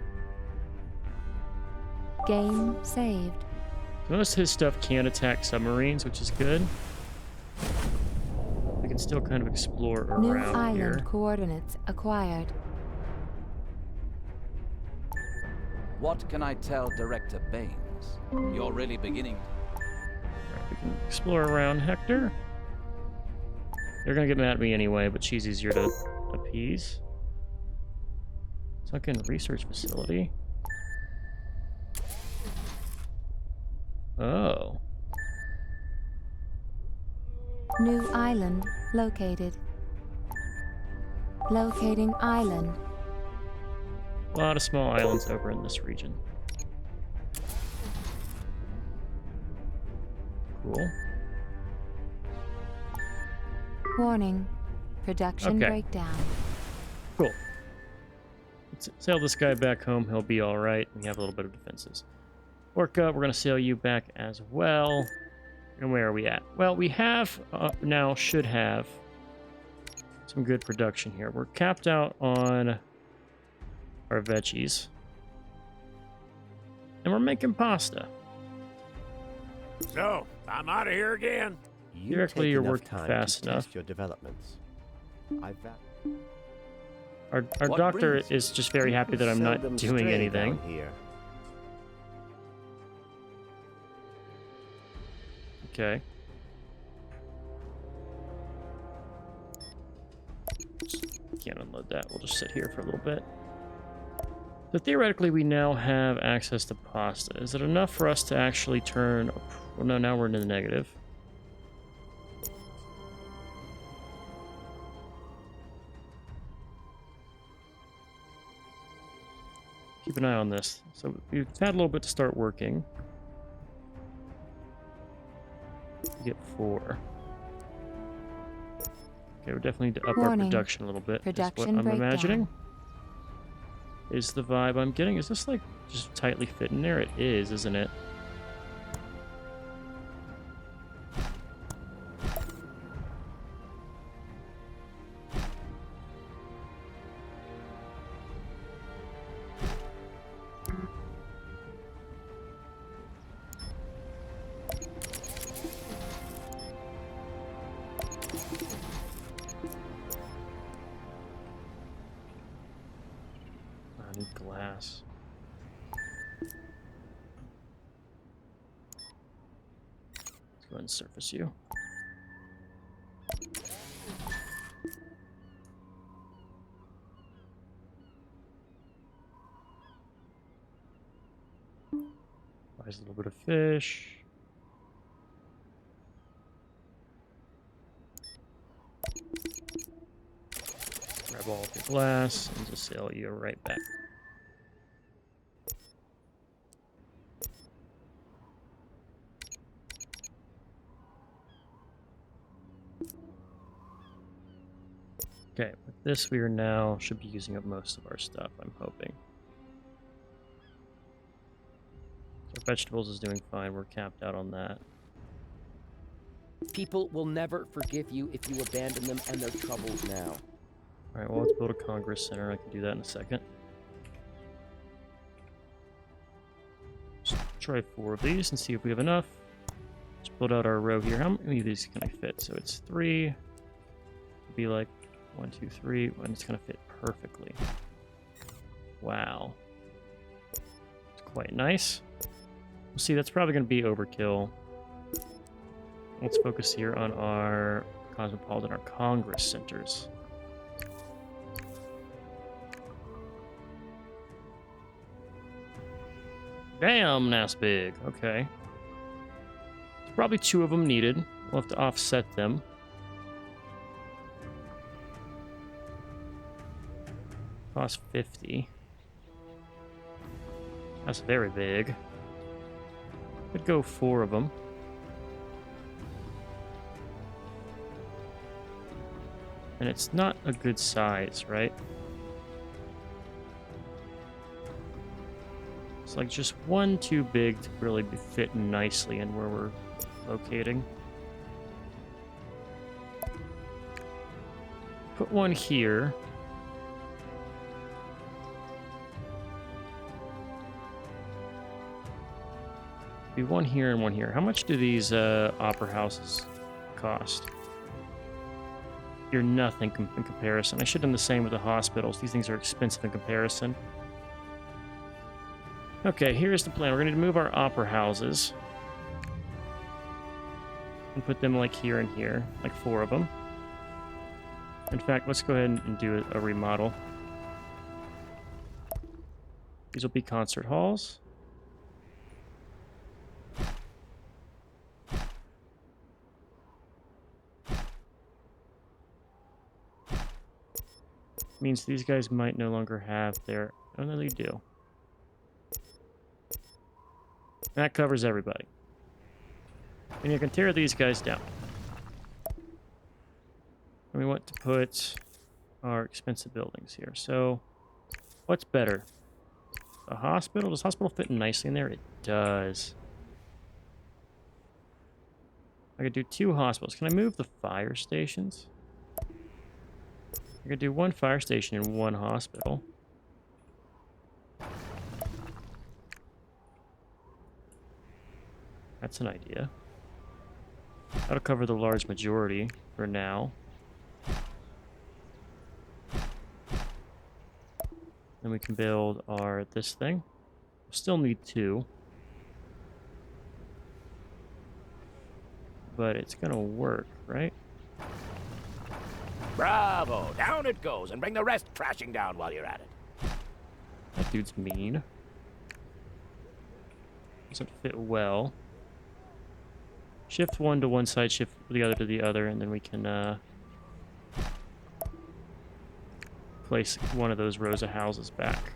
Game saved. Most of his stuff can attack submarines, which is good. We can still kind of explore New around island here. coordinates acquired. What can I tell Director Baines? You're really beginning. Right, We can explore around Hector. They're gonna get mad at me anyway, but she's easier to appease. Sunken research facility. Oh. New island located. Locating island. A lot of small islands over in this region. Cool. Warning. Production Okay. breakdown. Cool. Let's sail this guy back home. He'll be alright. We have a little bit of defenses. Orca, we're going to sail you back as well. And where are we at? Well, we have, now should have, some good production here. We're capped out on our veggies. And we're making pasta. So, I'm out of here again. You Theoretically, take you're enough working time fast to enough. test your developments. Our What doctor brings is just very happy that I'm not seldom doing stray anything. down here. Okay. Can't unload that. We'll just sit here for a little bit. So theoretically, we now have access to pasta. Is it enough for us to actually turn... Well, no, now we're into the negative. Keep an eye on this. So we've had a little bit to start working. Get 4. Okay, we definitely need to up our Warning. production a little bit. Production is what I'm breakdown. imagining. Is the vibe I'm getting. Is this like just tightly fit in there? It is, isn't it? I need glass. Let's go ahead and surface you. Buys a little bit of fish. Grab all of the glass and just sail you right back. Okay, with this we are now should be using up most of our stuff, I'm hoping. So vegetables is doing fine, we're capped out on that. People will never forgive you if you abandon them and their troubles now. Alright, well let's build a Congress Center, I can do that in a second. Just try 4 of these and see if we have enough. Just build out our row here. How many of these can I fit? So it's 3. It'd be like 1, 2, 3, and it's gonna fit perfectly. Wow. It's quite nice. We'll see, that's probably gonna be overkill. Let's focus here on our Cosmopolitan, our Congress centers. Damn, that's big. Okay. There's probably 2 of them needed. We'll have to offset them. Cost 50. That's very big. Could go 4 of them. And it's not a good size, right? It's like just 1 too big to really be fitting nicely in where we're locating. Put 1 here. Be 1 here and 1 here. How much do these opera houses cost? You're nothing in comparison. I should have done the same with the hospitals. These things are expensive in comparison. Okay, here's the plan. We're going to move our opera houses. And put them like here and here, like 4 of them. In fact, let's go ahead and do a remodel. These will be concert halls. Means these guys might no longer have their... Oh, no, they do. That covers everybody. And you can tear these guys down. And we want to put our expensive buildings here. So, what's better? A hospital? Does hospital fit nicely in there? It does. I could do 2 hospitals. Can I move the fire stations? I could do 1 fire station and 1 hospital. That's an idea. That'll cover the large majority for now. Then we can build our this thing. We'll still need 2. But it's gonna work, right? Bravo! Down it goes, and bring the rest crashing down while you're at it. That dude's mean. Doesn't fit well. Shift 1 to one side, shift the other to the other, and then we can place one of those rows of houses back.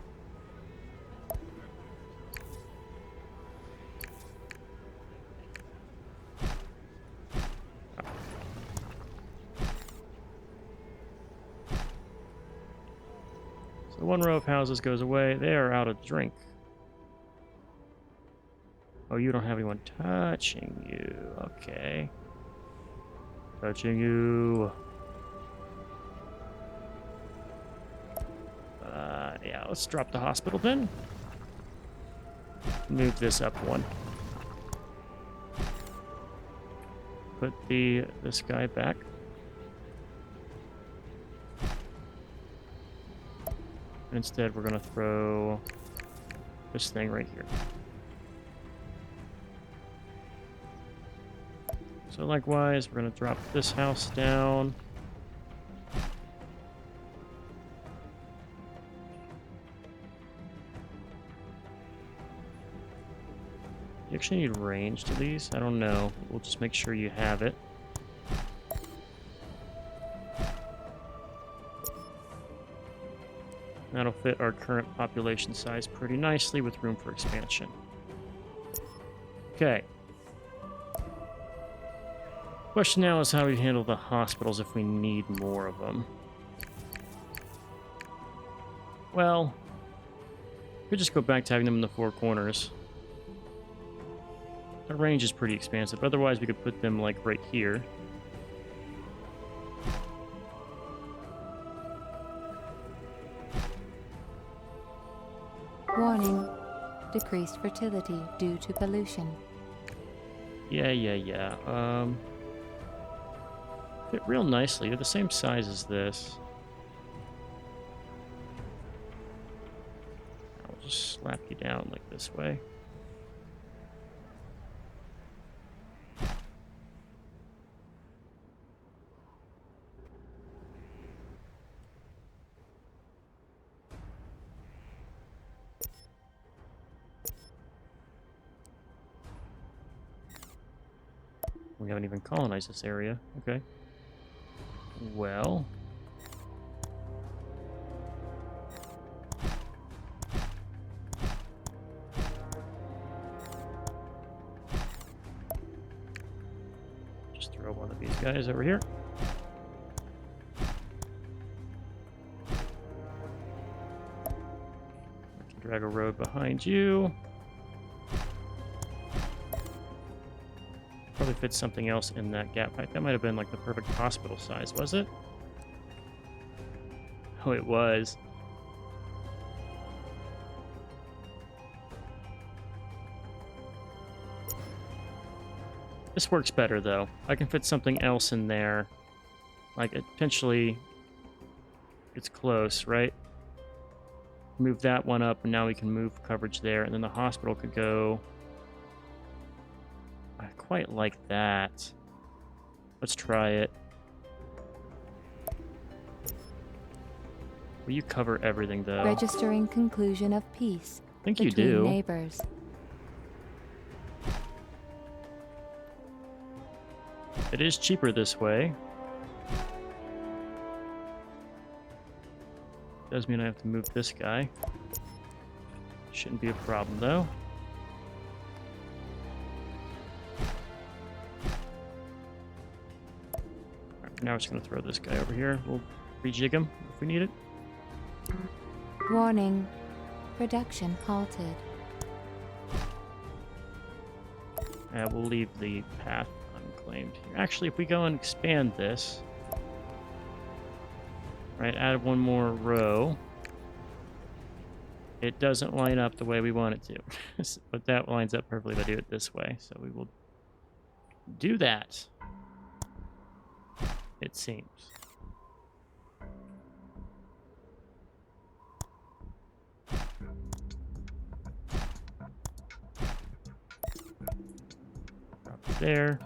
So 1 row of houses goes away. They are out of drink. Oh, you don't have anyone touching you. Okay. Touching you. Yeah, let's drop the hospital then. Move this up 1. Put this guy back. Instead, we're going to throw this thing right here. So likewise, we're going to drop this house down. You actually need range to these? I don't know. We'll just make sure you have it. That'll fit our current population size pretty nicely with room for expansion. Okay. Question now is how we handle the hospitals if we need more of them. Well, we could just go back to having them in the 4 corners. The range is pretty expansive. Otherwise, we could put them, like, right here. Warning. Decreased fertility due to pollution. Yeah. Fit real nicely. They're the same size as this. I'll just slap you down like this way. We haven't even colonized this area. Okay. Well. Just throw one of these guys over here. I can drag a road behind you. Probably fit something else in that gap. That might have been like the perfect hospital size, was it? Oh, it was. This works better, though. I can fit something else in there. Like, potentially, it's close, right? Move that one up, and now we can move coverage there, and then the hospital could go... I quite like that. Let's try it. Will you cover everything, though? Registering conclusion of peace. I think you between do. Neighbors. It is cheaper this way. Does mean I have to move this guy. Shouldn't be a problem, though. Alright, now we're just going to throw this guy over here. We'll rejig him if we need it. Warning. Production halted. We'll leave the path unclaimed here. Actually, if we go and expand this, right, add one more row, it doesn't line up the way we want it to. But that lines up perfectly if I do it this way. So we will do that, it seems. There.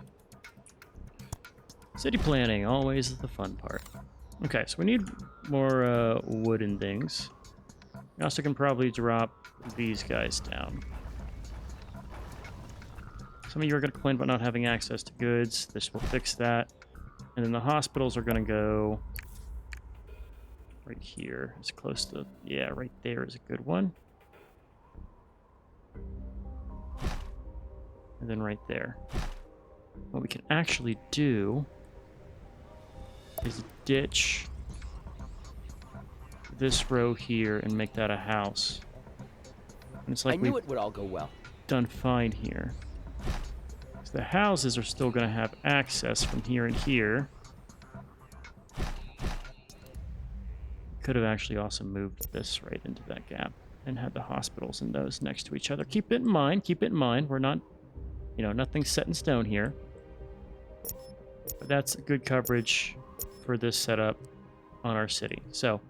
City planning, always the fun part. Okay, so we need more wooden things. We also can probably drop these guys down. Some of you are going to complain about not having access to goods. This will fix that. And then the hospitals are going to go right here. It's close to... Yeah, right there is a good one. And then right there. What we can actually do is ditch this row here and make that a house. And it's like I knew it would all go well. Done fine here. So the houses are still going to have access from here and here. Could have actually also moved this right into that gap and had the hospitals and those next to each other. Keep it in mind. We're not, you know, nothing's set in stone here. But that's good coverage for this setup on our city. So,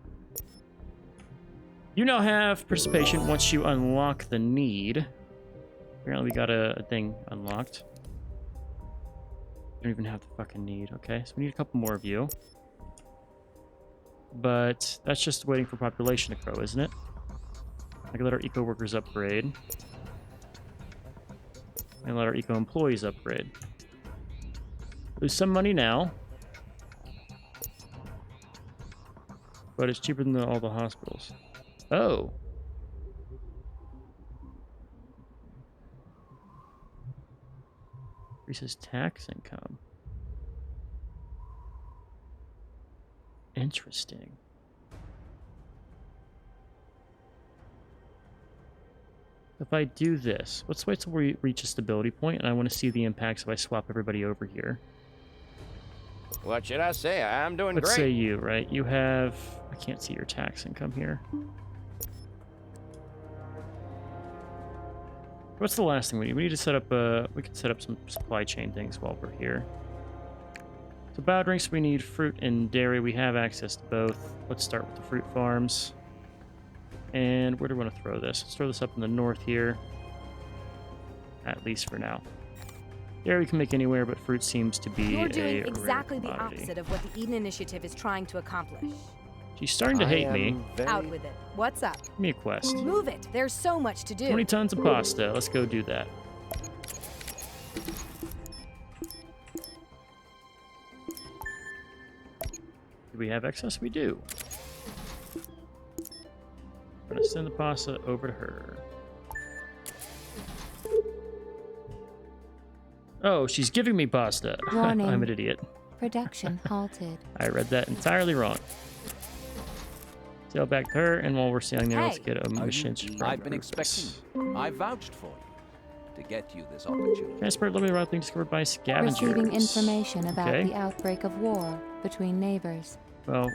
you now have participation once you unlock the need. Apparently we got a thing unlocked. Don't even have the fucking need. Okay, so we need a couple more of you. But that's just waiting for population to grow, isn't it? I can let our eco workers upgrade. And let our eco employees upgrade. Lose some money now. But it's cheaper than all the hospitals. Oh. Increases tax income. Interesting. If I do this, let's wait till we reach a stability point, and I want to see the impacts if I swap everybody over here. What should I say? I'm doing great. Let's say you, right? You have... I can't see your tax income here. What's the last thing we need? We need to set up... we can set up some supply chain things while we're here. So bow drinks, we need fruit and dairy. We have access to both. Let's start with the fruit farms. And where do we want to throw this? Let's throw this up in the north here. At least for now. Dairy we can make anywhere, but fruit seems to be You're doing a exactly rare the commodity. opposite of what the Eden Initiative is trying to accomplish. She's starting to hate me. Out with it. What's up? Give me a quest. Move it. There's so much to do. 20 tons of pasta. Let's go do that. Do we have excess? We do. I'm gonna send the pasta over to her. Oh, she's giving me pasta. Warning. I'm an idiot. Production halted. I read that entirely wrong. Sail back to her, and while we're sailing there, let's get a mission. I've been expecting you. I vouched for you to get you this opportunity. Transport limited route thing discovered by scavengers. Receiving information about Okay. the outbreak of war between neighbors. Well,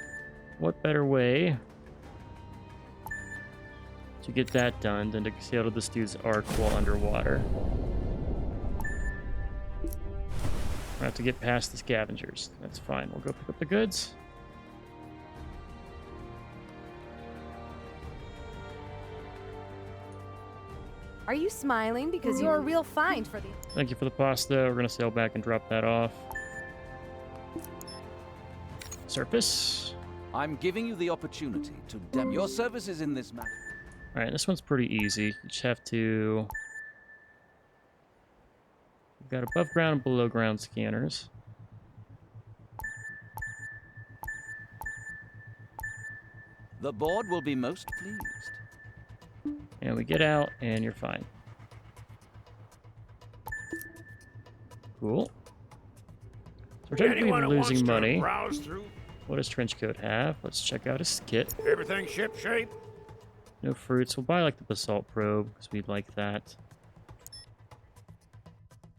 what better way to get that done than to sail to this dude's ark while underwater? I have to get past the scavengers. That's fine. We'll go pick up the goods. Are you smiling because you're a real find for the... Thank you for the pasta. We're going to sail back and drop that off. surface. I'm giving you the opportunity to your services in this matter. All right, this one's pretty easy. You just have to... We've got above ground and below ground scanners. The board will be most pleased. And we get out, and you're fine. Cool. So we're technically Anyone who wants losing to money. browse through? What does Trenchcoat have? Let's check out his kit. Everything ship shape? No fruits. We'll buy like the basalt probe because we'd like that.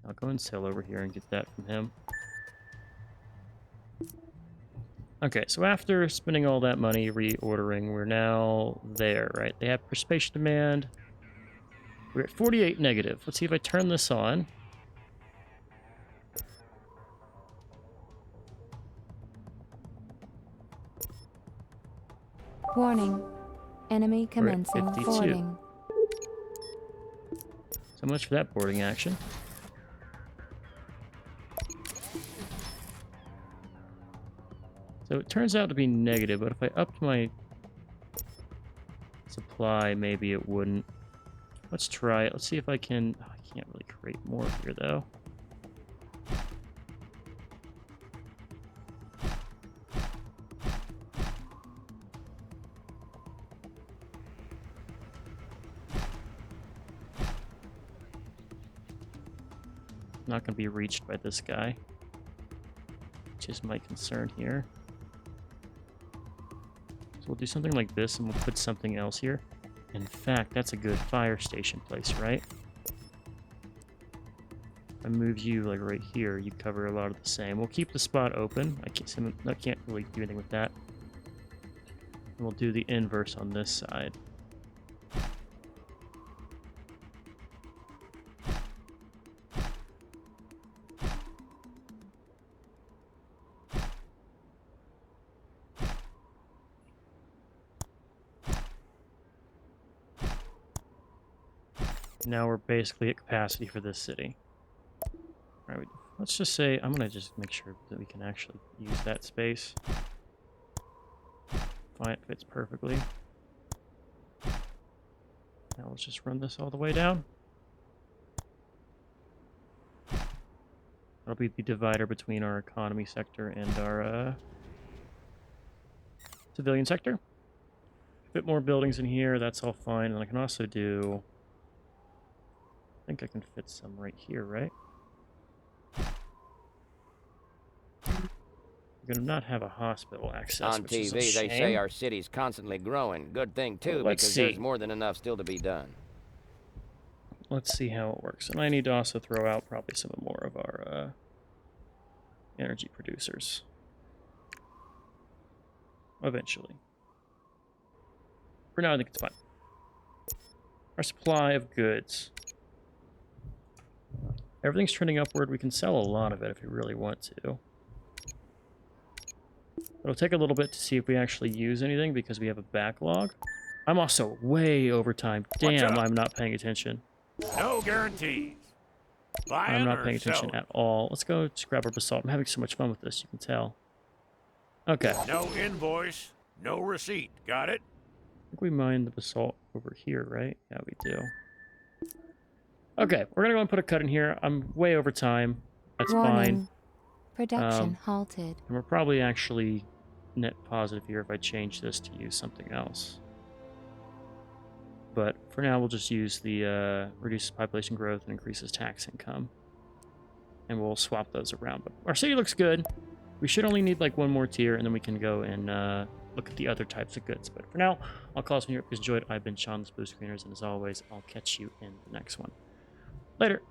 I'll go and sail over here and get that from him. Okay, so after spending all that money reordering, we're now there, right? They have participation demand. We're at 48 negative. Let's see if I turn this on. Warning. Enemy commencing 52. boarding. So much for that boarding action. So it turns out to be negative, but if I upped my supply, maybe it wouldn't. Let's try it. Let's see if I can... Oh, I can't really create more here, though. Not going to be reached by this guy, which is my concern here. So we'll do something like this, and we'll put something else here. In fact, that's a good fire station place, right? If I move you like right here, you cover a lot of the same. We'll keep the spot open. I can't really do anything with that. And we'll do the inverse on this side. Now we're basically at capacity for this city. All right, let's just say, I'm going to just make sure that we can actually use that space. Fine, it fits perfectly. Now let's just run this all the way down. That'll be the divider between our economy sector and our civilian sector. A bit more buildings in here, that's all fine. And I can also do... I think I can fit some right here, right? We're gonna not have a hospital access. On TV, they say our city's constantly growing. Good thing, too, because there's more than enough still to be done. Let's see how it works. And I need to also throw out probably some more of our energy producers. Eventually. For now, I think it's fine. Our supply of goods. Everything's trending upward. We can sell a lot of it if we really want to. It'll take a little bit to see if we actually use anything because we have a backlog. I'm also way over time. Damn, I'm not paying attention. No guarantees. I'm not paying attention at all. Let's go just grab our basalt. I'm having so much fun with this, you can tell. Okay. No invoice, no receipt. Got it? I think we mine the basalt over here, right? Yeah, we do. Okay, we're gonna go and put a cut in here. I'm way over time. That's fine. Production halted. And we're probably actually net positive here if I change this to use something else. But for now, we'll just use the reduces population growth and increases tax income. And we'll swap those around. But our city looks good. We should only need like one more tier, and then we can go and look at the other types of goods. But for now, I'll call this one here. If you enjoyed, I've been Sean, the Blue Screeners, and as always, I'll catch you in the next one. Later.